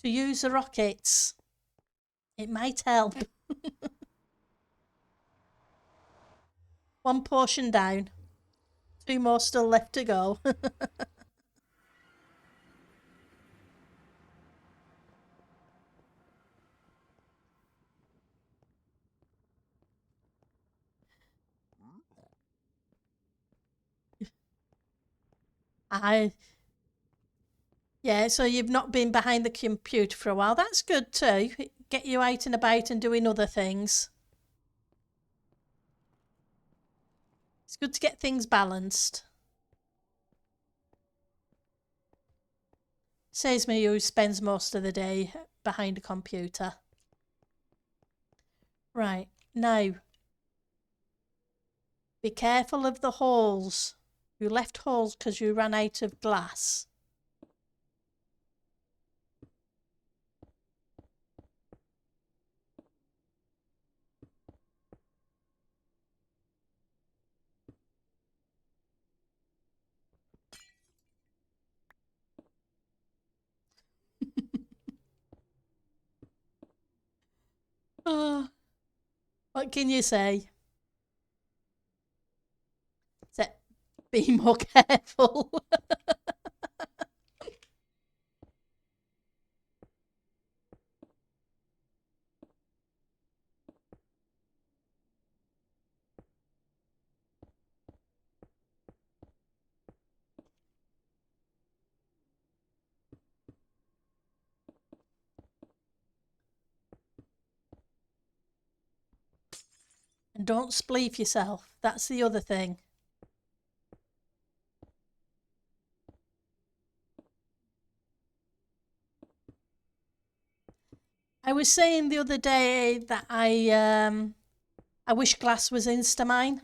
to use the rockets. It might help. One portion down. 2 more still left to go. I Yeah, so you've not been behind the computer for a while. That's good too. Get you out and about and doing other things. It's good to get things balanced. Says me who spends most of the day behind a computer. Right, now be careful of the holes. You left holes because you ran out of glass. Oh, what can you say? So, be more careful. And don't spleef yourself. That's the other thing. I was saying the other day that I wish glass was Instamine.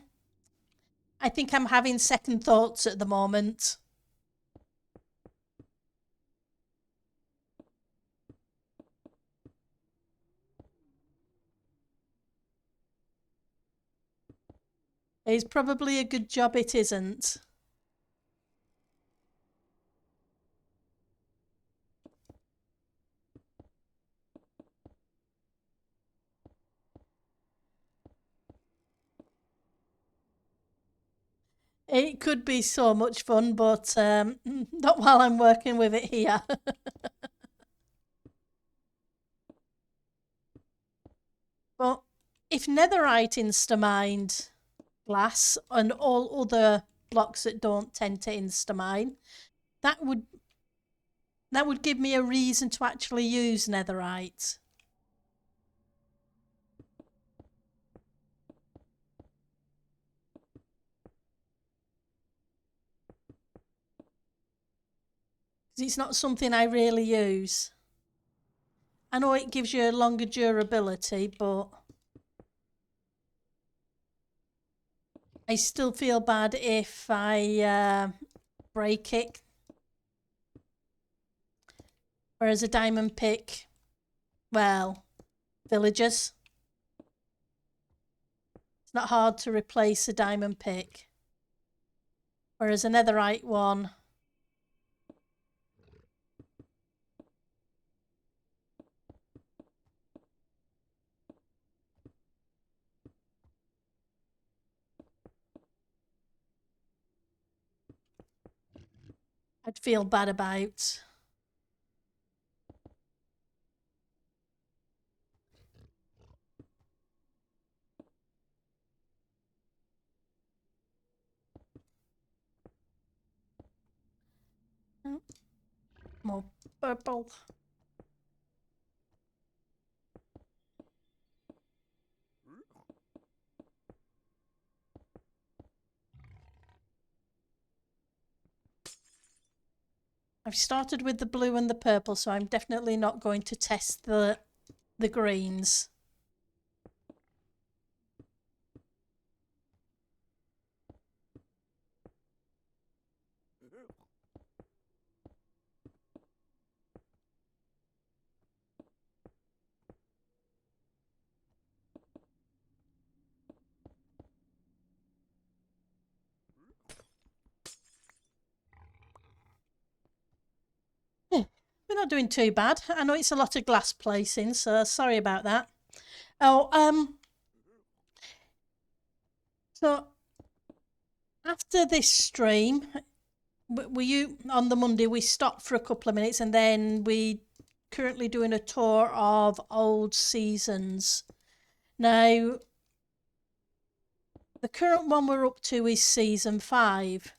I think I'm having second thoughts at the moment. It's probably a good job it isn't. It could be so much fun, but not while I'm working with it here. But if netherite instamined glass and all other blocks that don't tend to instamine, that would give me a reason to actually use netherite. It's not something I really use. I know it gives you a longer durability, but I still feel bad if I break it. Whereas a diamond pick, well, villagers. It's not hard to replace a diamond pick. Whereas a netherite one, I'd feel bad about. Oh, more purple. I've started with the blue and the purple, so I'm definitely not going to test the greens. We're not doing too bad. I know it's a lot of glass placing, so sorry about that. Oh, so after this stream, you on the Monday we stopped for a couple of minutes, and then we currently doing a tour of old seasons. Now, the current one we're up to is season 5.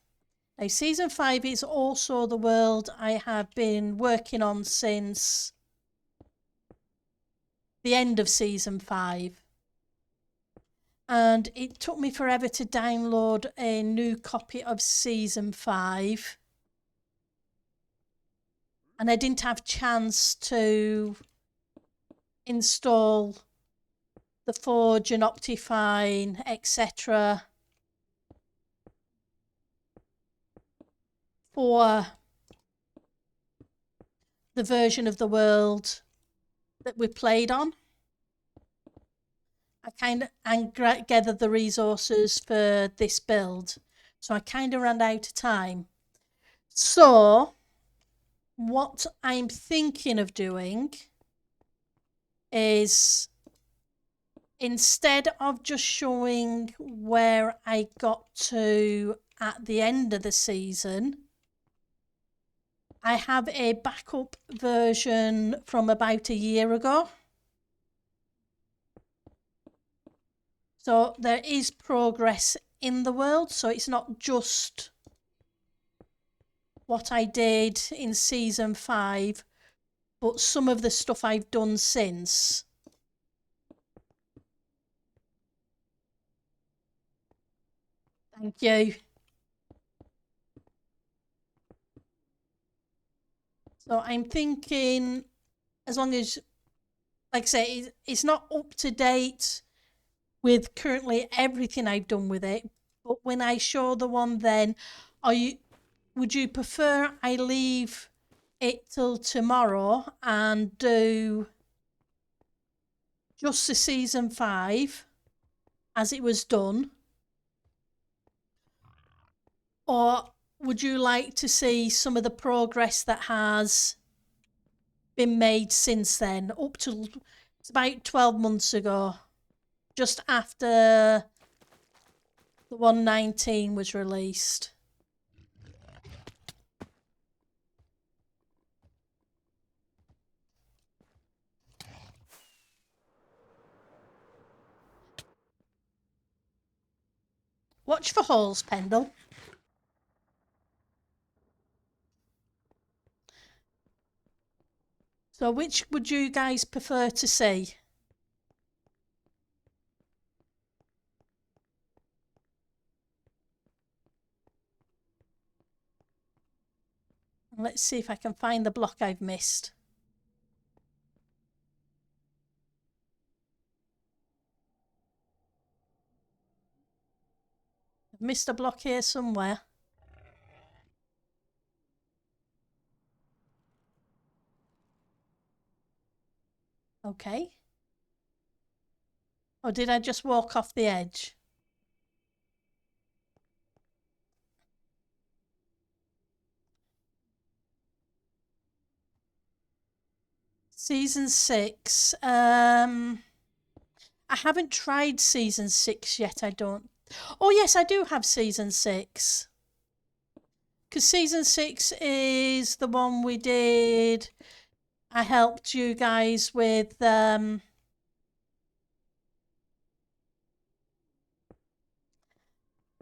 Now, season 5 is also the world I have been working on since the end of season 5. And it took me forever to download a new copy of season 5. And I didn't have chance to install the Forge and Optifine, etc. for the version of the world that we played on. I kind of gathered the resources for this build, so I kind of ran out of time. So what I'm thinking of doing is, instead of just showing where I got to at the end of the season, I have a backup version from about a year ago. So there is progress in the world, so it's not just what I did in season 5, but some of the stuff I've done since. Thank you. So I'm thinking, as long as, like I say, it's not up to date with currently everything I've done with it, but when I show the one, then would you prefer I leave it till tomorrow and do just the season 5 as it was done, or would you like to see some of the progress that has been made since then, up to, it's about 12 months ago, just after the 119 was released? Watch for holes, Pendle. So which would you guys prefer to see? Let's see if I can find the block I've missed. I've missed a block here somewhere. Okay. Or did I just walk off the edge? Season 6. I haven't tried season 6 yet, I don't. Oh yes, I do have season 6. because season 6 is the one we did. I helped you guys with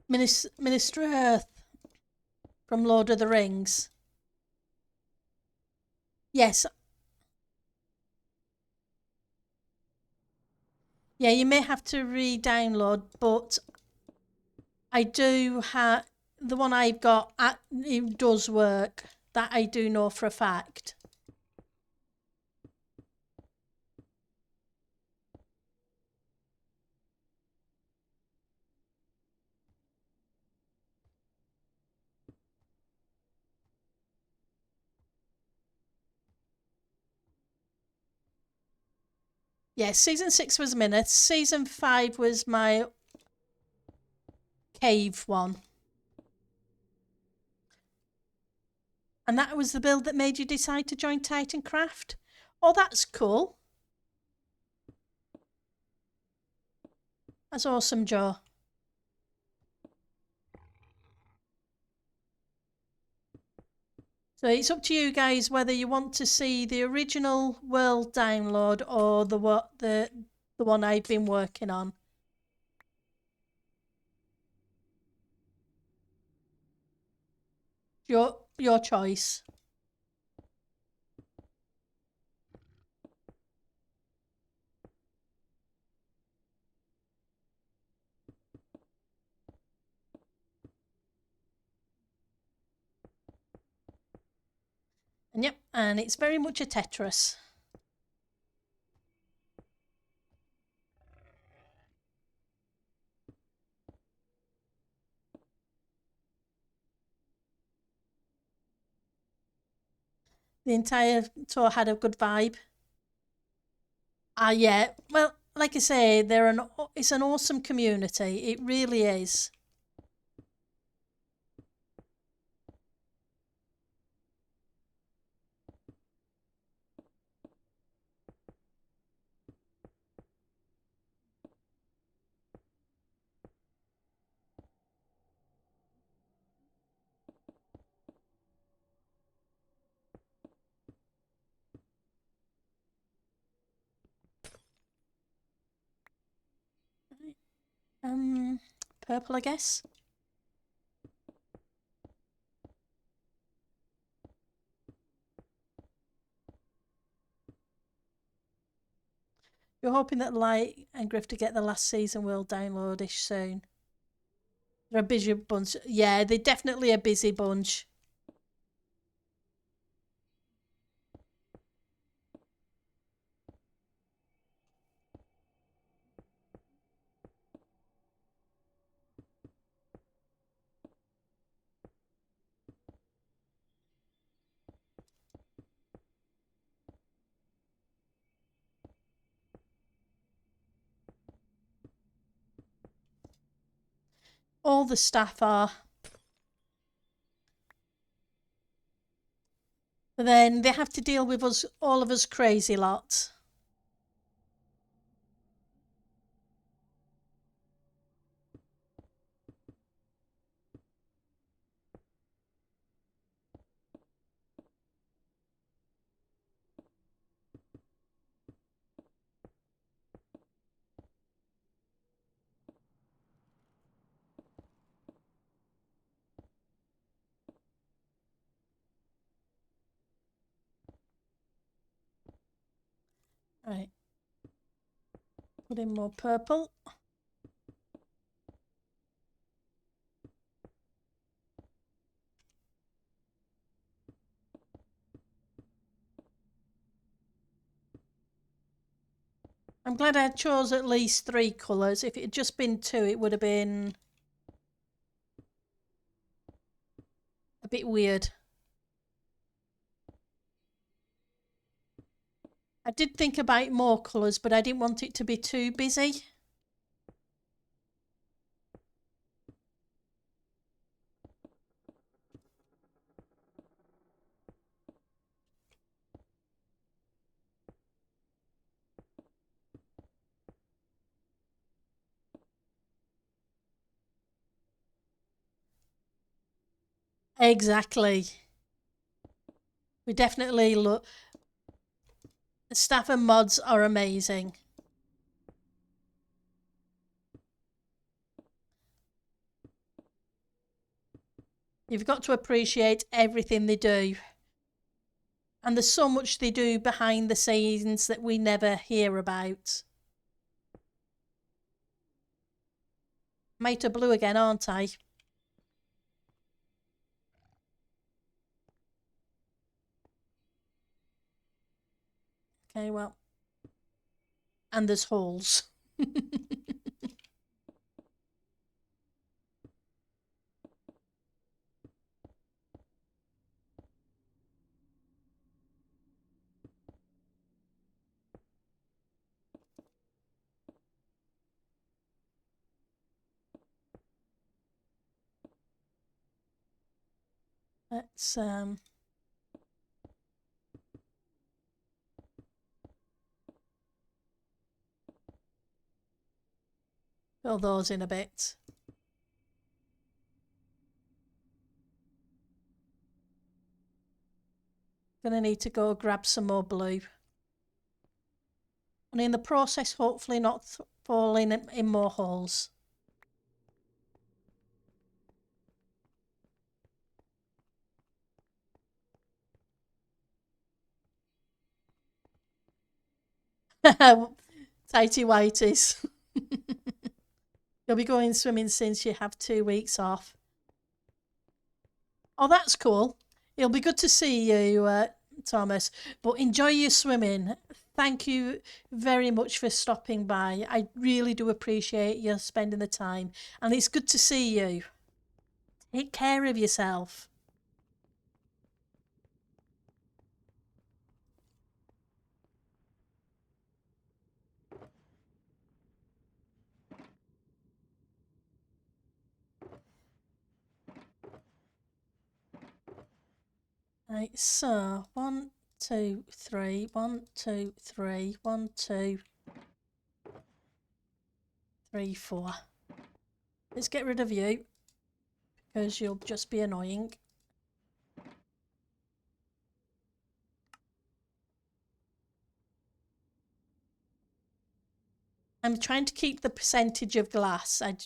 Minister Earth from Lord of the Rings. Yes. Yeah, you may have to re-download, but I do have the one I've got. It does work. That I do know for a fact. Yeah, season 6 was minutes. Season 5 was my cave one. And that was the build that made you decide to join Titancraft? Oh, that's cool. That's awesome, Joe. So it's up to you guys whether you want to see the original world download or the one I've been working on. Your choice. And yep, and it's very much a Tetris. The entire tour had a good vibe. Yeah. Well, like I say, it's an awesome community. It really is. Purple, I guess. You're hoping that Light and Grifter get the last season will download-ish soon. They're a busy bunch. Yeah, they're definitely a busy bunch. All the staff are. But then they have to deal with us, all of us crazy lots. Right. Put in more purple. I'm glad I chose at least 3 colours. If it had just been 2, it would have been a bit weird. I did think about more colours, but I didn't want it to be too busy. Exactly. We definitely look. The staff and mods are amazing. You've got to appreciate everything they do. And there's so much they do behind the scenes that we never hear about. I'm out of blue again, aren't I? Okay, well. And there's holes. Let's fill those in a bit. Gonna need to go grab some more blue. And in the process, hopefully not falling in more holes. Tighty whities. You'll be going swimming since you have 2 weeks off. Oh, that's cool. It'll be good to see you, Thomas. But enjoy your swimming. Thank you very much for stopping by. I really do appreciate you spending the time. And it's good to see you. Take care of yourself. Right, so 1, 2, 3, 1, 2, 3, 1, 2, 3, 4. Let's get rid of you because you'll just be annoying. I'm trying to keep the percentage of glass. I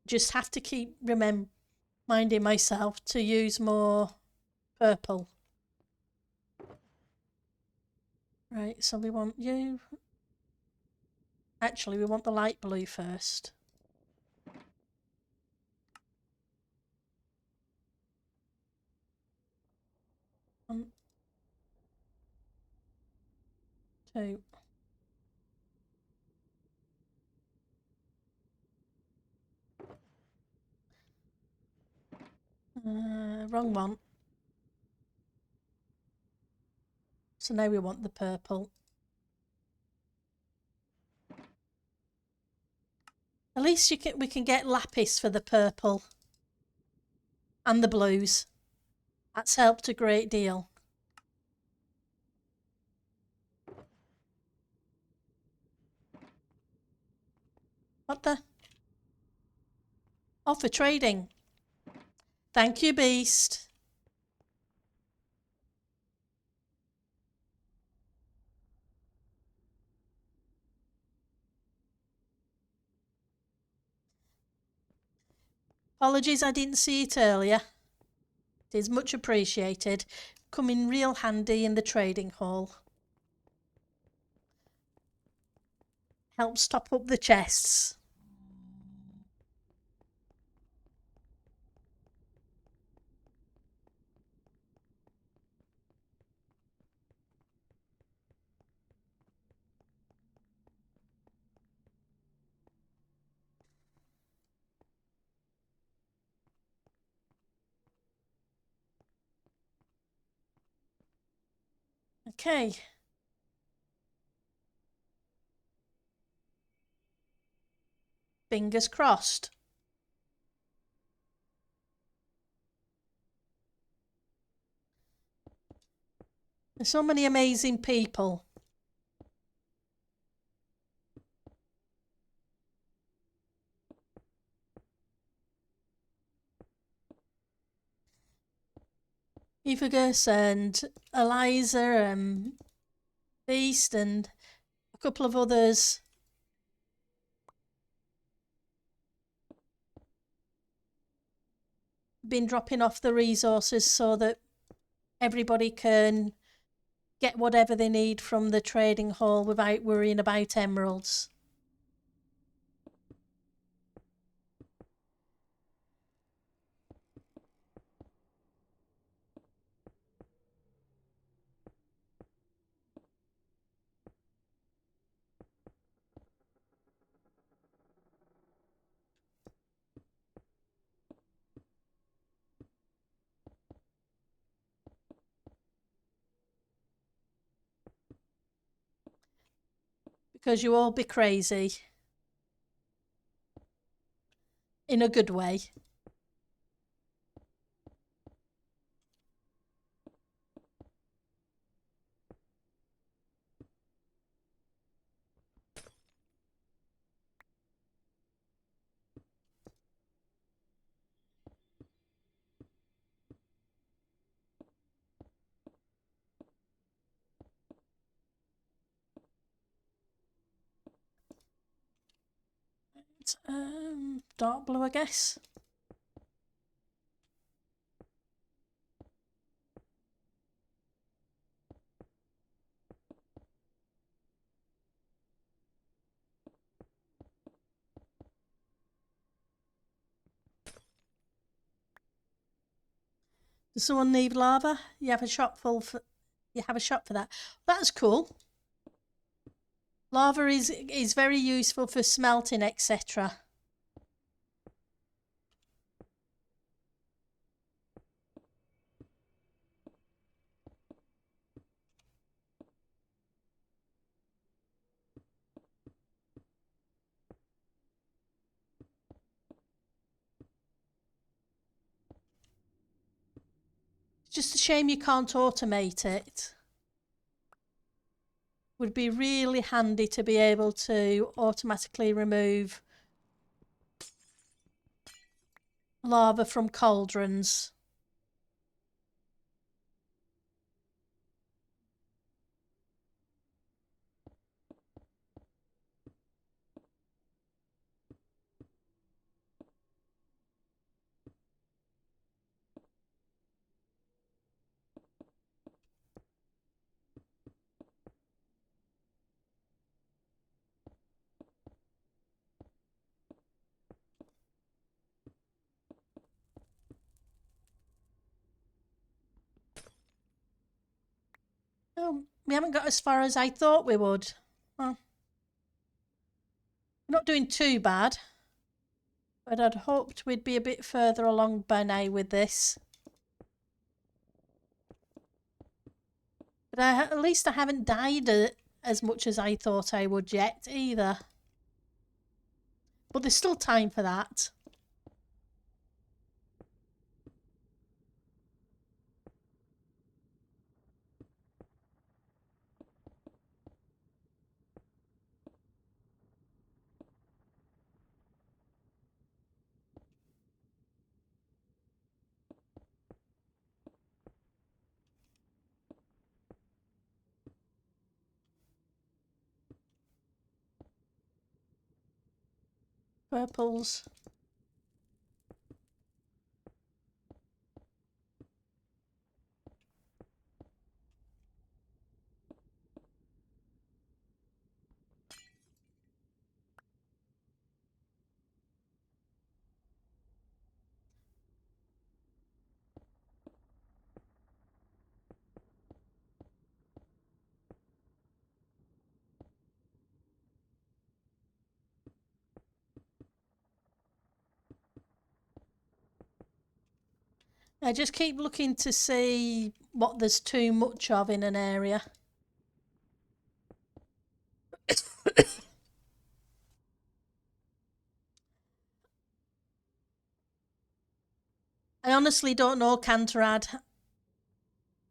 just have to keep reminding myself to use more purple. Right, so we want you. Actually, we want the light blue first. One, two. Wrong one. So now we want the purple. At least we can get lapis for the purple and the blues. That's helped a great deal. What the? Oh, for trading. Thank you, Beast. Apologies I didn't see it earlier. It is much appreciated. Come in real handy in the trading hall. Helps top up the chests. Okay. Fingers crossed. There's so many amazing people. Evagus and Eliza and Beast and a couple of others. Been dropping off the resources so that everybody can get whatever they need from the trading hall without worrying about emeralds. Because you all be crazy. In a good way. It's, dark blue, I guess. Does someone need lava? You have a shop full for. You have a shop for that. That's cool. Lava is very useful for smelting, etc. It's just a shame you can't automate it. Would be really handy to be able to automatically remove lava from cauldrons. Oh, we haven't got as far as I thought we would. Well, we're not doing too bad, but I'd hoped we'd be a bit further along by now with this. But at least I haven't died as much as I thought I would yet either. But there's still time for that. Purples. I just keep looking to see what there's too much of in an area. I honestly don't know, Canterad.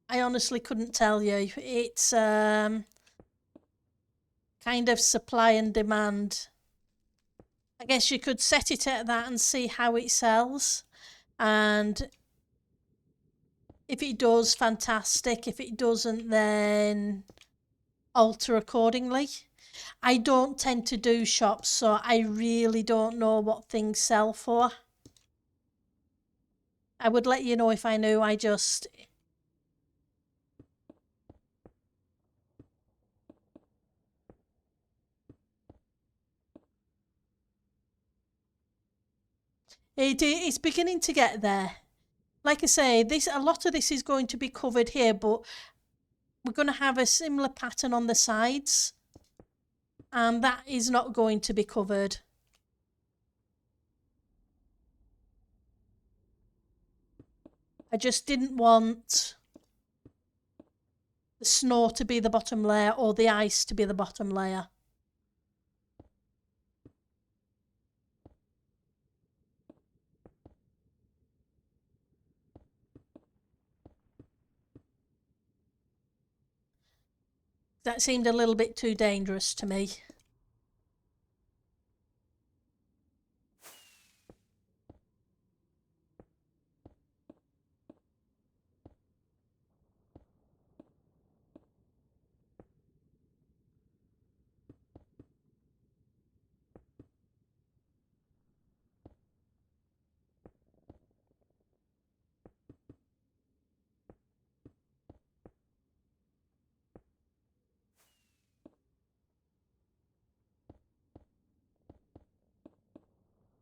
I honestly couldn't tell you. It's kind of supply and demand. I guess you could set it at that and see how it sells. And If it does, fantastic. If it doesn't, then alter accordingly. I don't tend to do shops, so I really don't know what things sell for. I would let you know if I knew. It's beginning to get there. Like I say, a lot of this is going to be covered here, but we're going to have a similar pattern on the sides, and that is not going to be covered. I just didn't want the snow to be the bottom layer or the ice to be the bottom layer. That seemed a little bit too dangerous to me.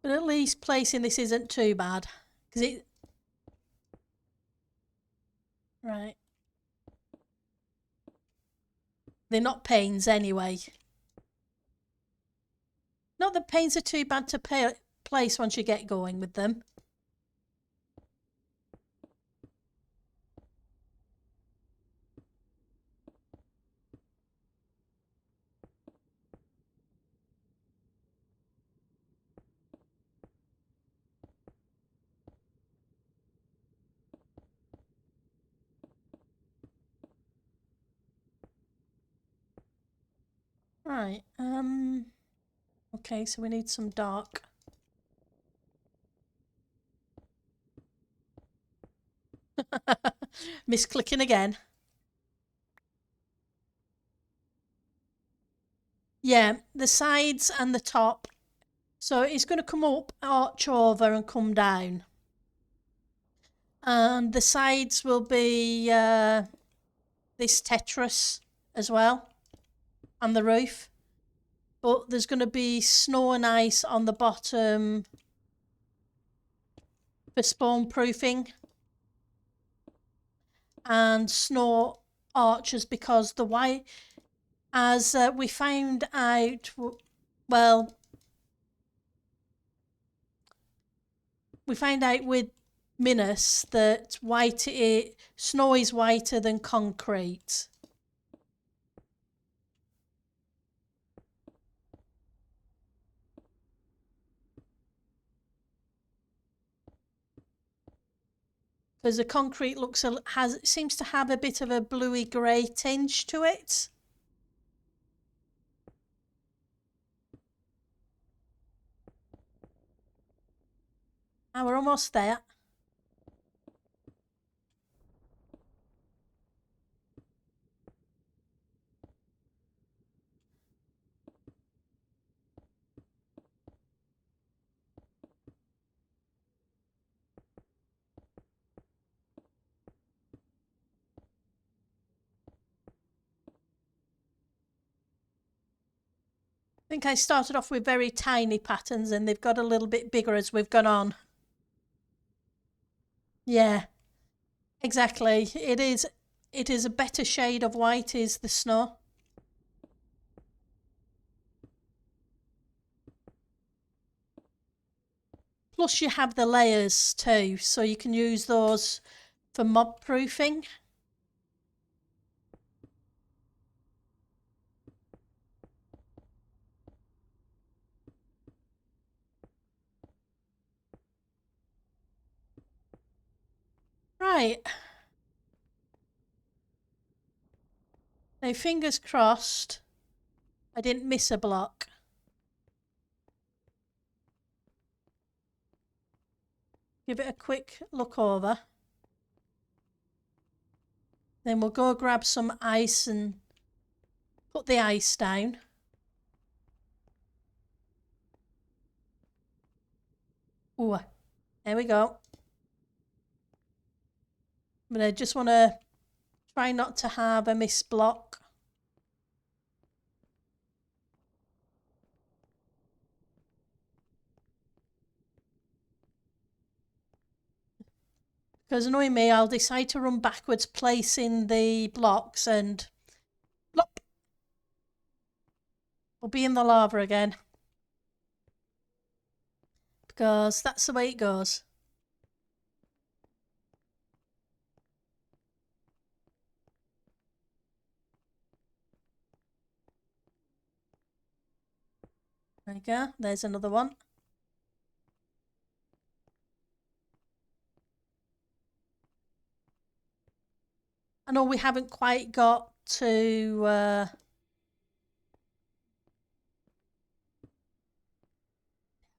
But at least placing this isn't too bad. Right. They're not pains anyway. Not that pains are too bad to place once you get going with them. Right, okay, so we need some dark. Misclicking again. Yeah, the sides and the top. So it's going to come up, arch over and come down. And the sides will be this Tetris as well, and the roof. But there's going to be snow and ice on the bottom for spawn proofing, and snow arches because the white, as we found out, well, we find out with Minas that snow is whiter than concrete. Because the concrete seems to have a bit of a bluey grey tinge to it. And we're almost there. I think I started off with very tiny patterns and they've got a little bit bigger as we've gone on. Yeah, exactly. It is a better shade of white is the snow. Plus you have the layers too, so you can use those for mob proofing. Right. Now fingers crossed I didn't miss a block. Give it a quick look over. Then we'll go grab some ice and put the ice down. Ooh, there we go. But I just want to try not to have a miss block. Because knowing me, I'll decide to run backwards, placing the blocks, and plop, we'll be in the lava again. Because that's the way it goes. There we go, there's another one. I know we haven't quite got to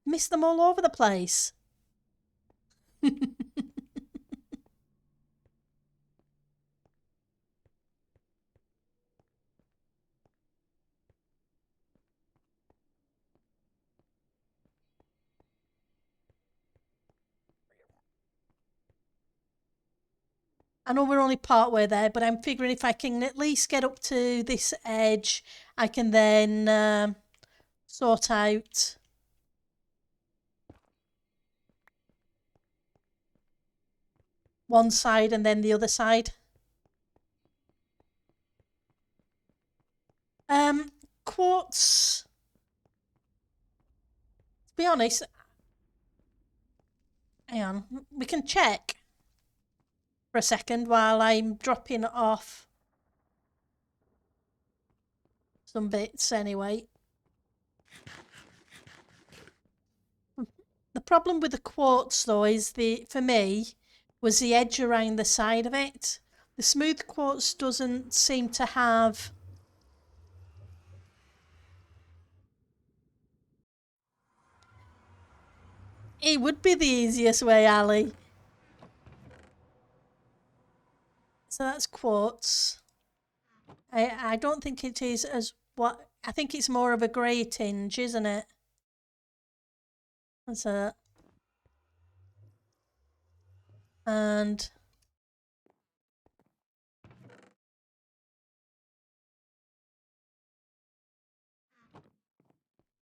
miss them all over the place. I know we're only part way there, but I'm figuring if I can at least get up to this edge, I can then sort out one side and then the other side. Quartz, to be honest, hang on, we can check for a second while I'm dropping off some bits anyway. The problem with the quartz though is for me, was the edge around the side of it. The smooth quartz doesn't seem to have it would be the easiest way, Ali. So that's quartz. I don't think it is as what I think it's more of a grey tinge, isn't it? That's it. And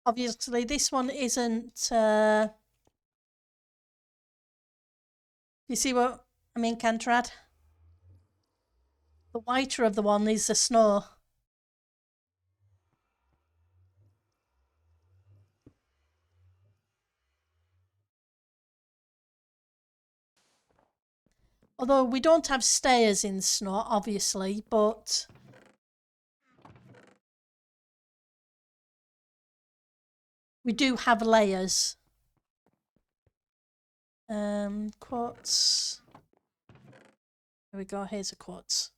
obviously this one isn't you see what I mean, Cantrad? The whiter of the one is the snow. Although we don't have stairs in snow, obviously, but we do have layers. Quartz. Here we go, here's a quartz.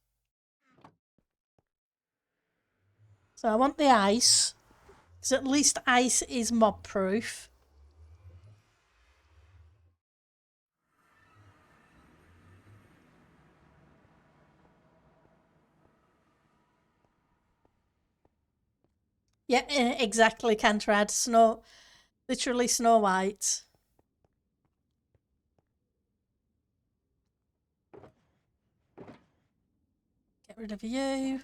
So I want the ice, because at least ice is mob proof. Yeah, exactly, Cantrad. Snow, literally Snow White. Get rid of you.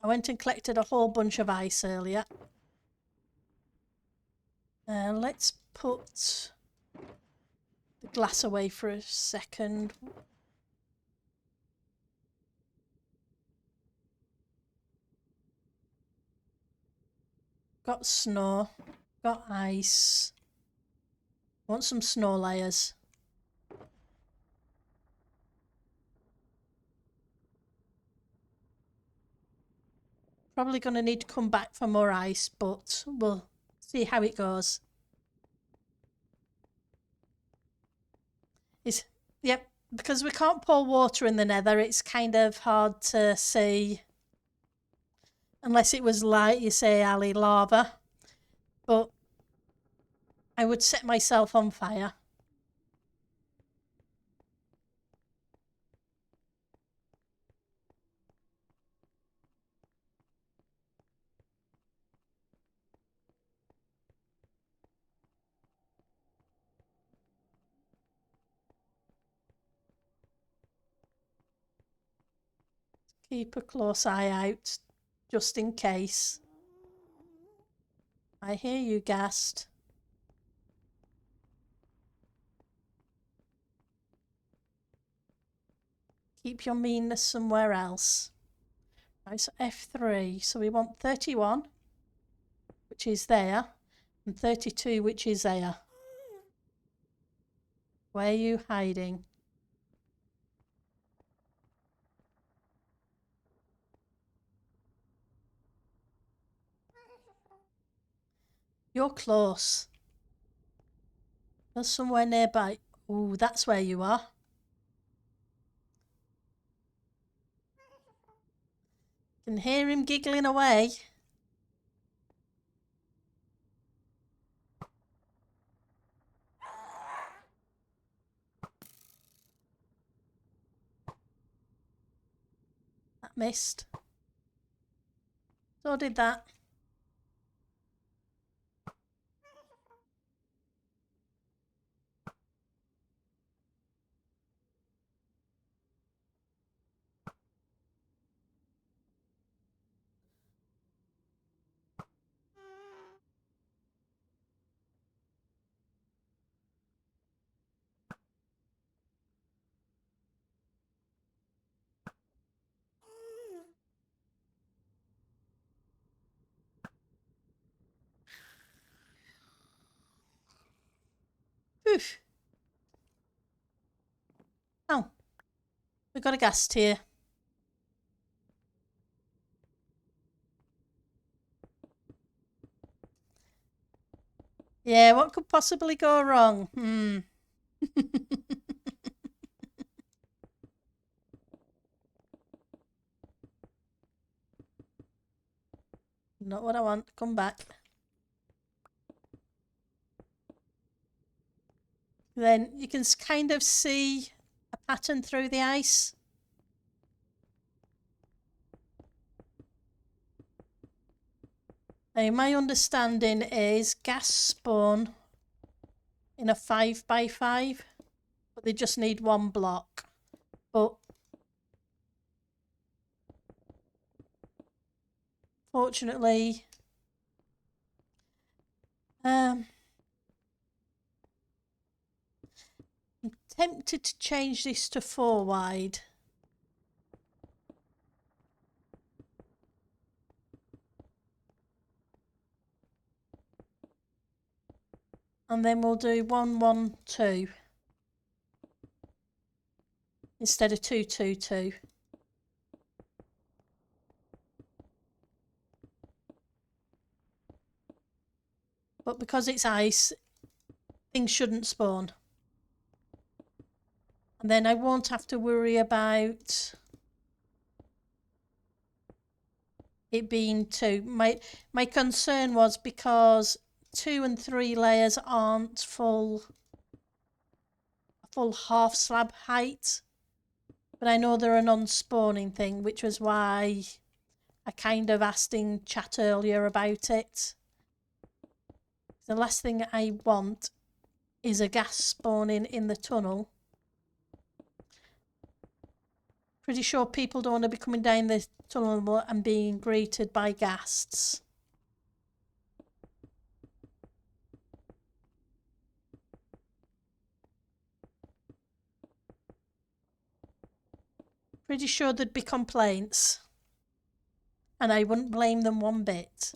I went and collected a whole bunch of ice earlier. Let's put the glass away for a second. Got snow, got ice. Want some snow layers. Probably going to need to come back for more ice, but we'll see how it goes. Yep, because we can't pour water in the nether, it's kind of hard to see. Unless it was like you say, Ali, lava. But I would set myself on fire. Keep a close eye out, just in case. I hear you, Ghast. Keep your meanness somewhere else. Right, so F3. So we want 31, which is there, and 32, which is there. Where are you hiding? You're close. You're somewhere nearby. Ooh, that's where you are. Can hear him giggling away. That missed. So did that. Oof. Oh, we've got a Ghast here. Yeah, what could possibly go wrong? Not what I want. Come back. Then you can kind of see a pattern through the ice. Now, my understanding is gas spawn in a 5x5, but they just need one block. But fortunately, I'm tempted to change this to 4 wide. And then we'll do 1, 1, 2 instead of 2, 2, 2. But because it's ice, things shouldn't spawn. And then I won't have to worry about it being 2. My concern was because 2 and 3 layers aren't full half slab height, but I know they're a non-spawning thing, which was why I kind of asked in chat earlier about it. The last thing I want is a gas spawning in the tunnel. Pretty sure people don't want to be coming down the tunnel and being greeted by ghasts. Pretty sure there'd be complaints. And I wouldn't blame them one bit.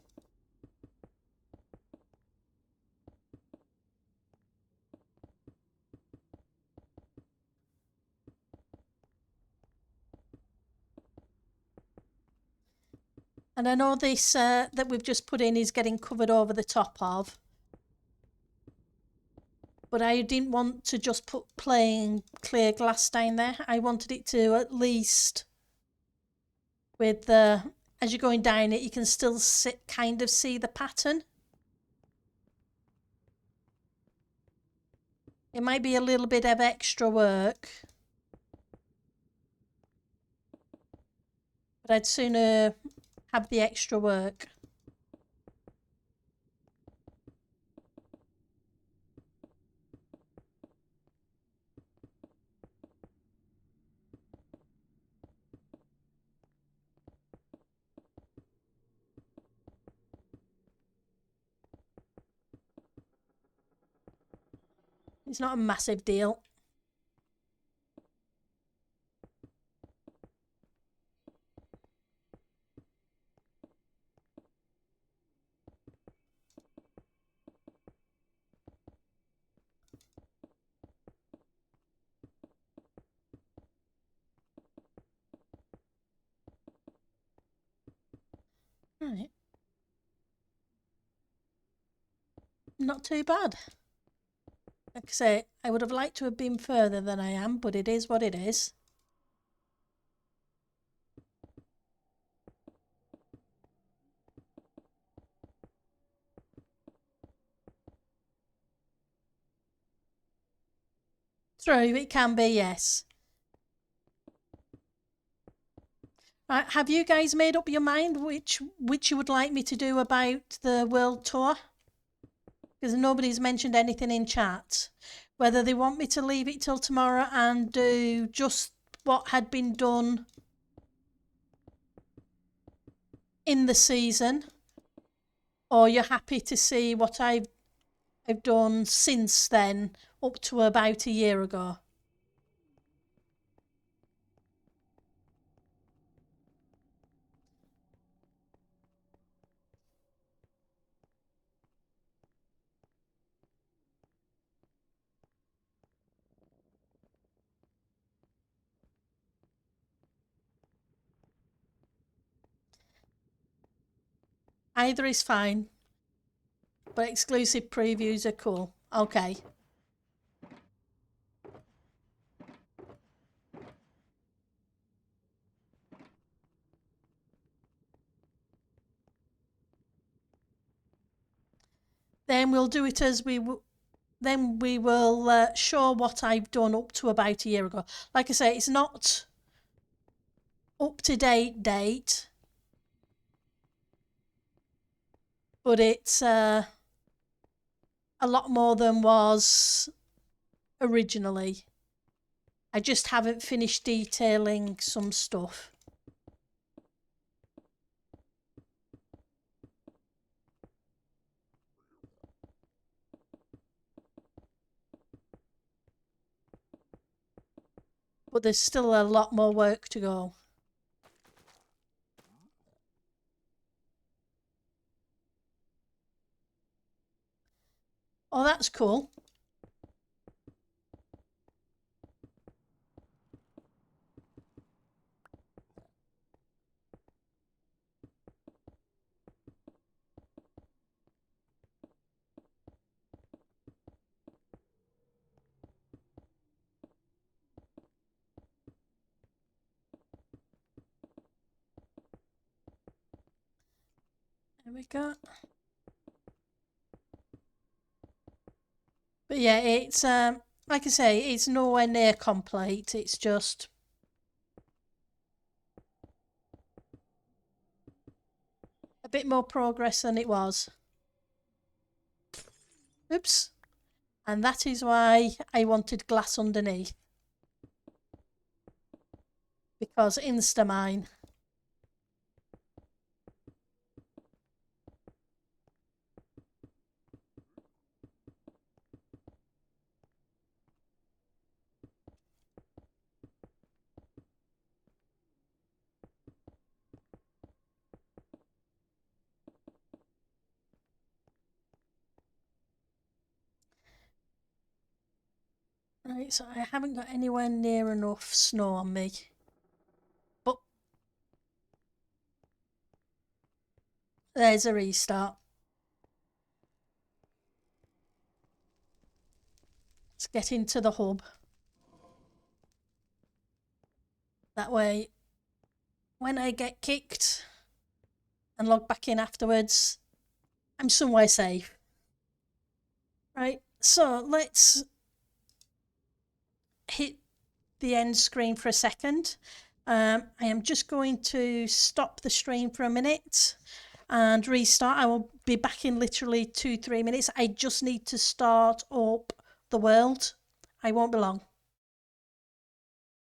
And I know this that we've just put in is getting covered over the top of. But I didn't want to just put plain clear glass down there. I wanted it to at least, with the, as you're going down it, you can still kind of see the pattern. It might be a little bit of extra work, but I'd sooner have the extra work. It's not a massive deal. Right. Not too bad. Like I say, I would have liked to have been further than I am, but it is what it is. True, it can be, yes. Have you guys made up your mind which you would like me to do about the world tour? Because nobody's mentioned anything in chat. Whether they want me to leave it till tomorrow and do just what had been done in the season, or you're happy to see what I've done since then, up to about a year ago. Either is fine, but exclusive previews are cool. Okay. Then we'll do it as then we will show what I've done up to about a year ago. Like I say, it's not up to date, but it's a lot more than was originally. I just haven't finished detailing some stuff. But there's still a lot more work to go. Oh, that's cool. There we go. But yeah, it's like I say, it's nowhere near complete. It's just a bit more progress than it was. Oops. And that is why I wanted glass underneath. Because Instamine. Right, so I haven't got anywhere near enough snow on me. But there's a restart. Let's get into the hub. That way, when I get kicked and log back in afterwards, I'm somewhere safe. Right, so let's hit the end screen for a second. I am just going to stop the stream for a minute and restart. I will be back in literally 2-3 minutes. I just need to start up the world. I won't be long.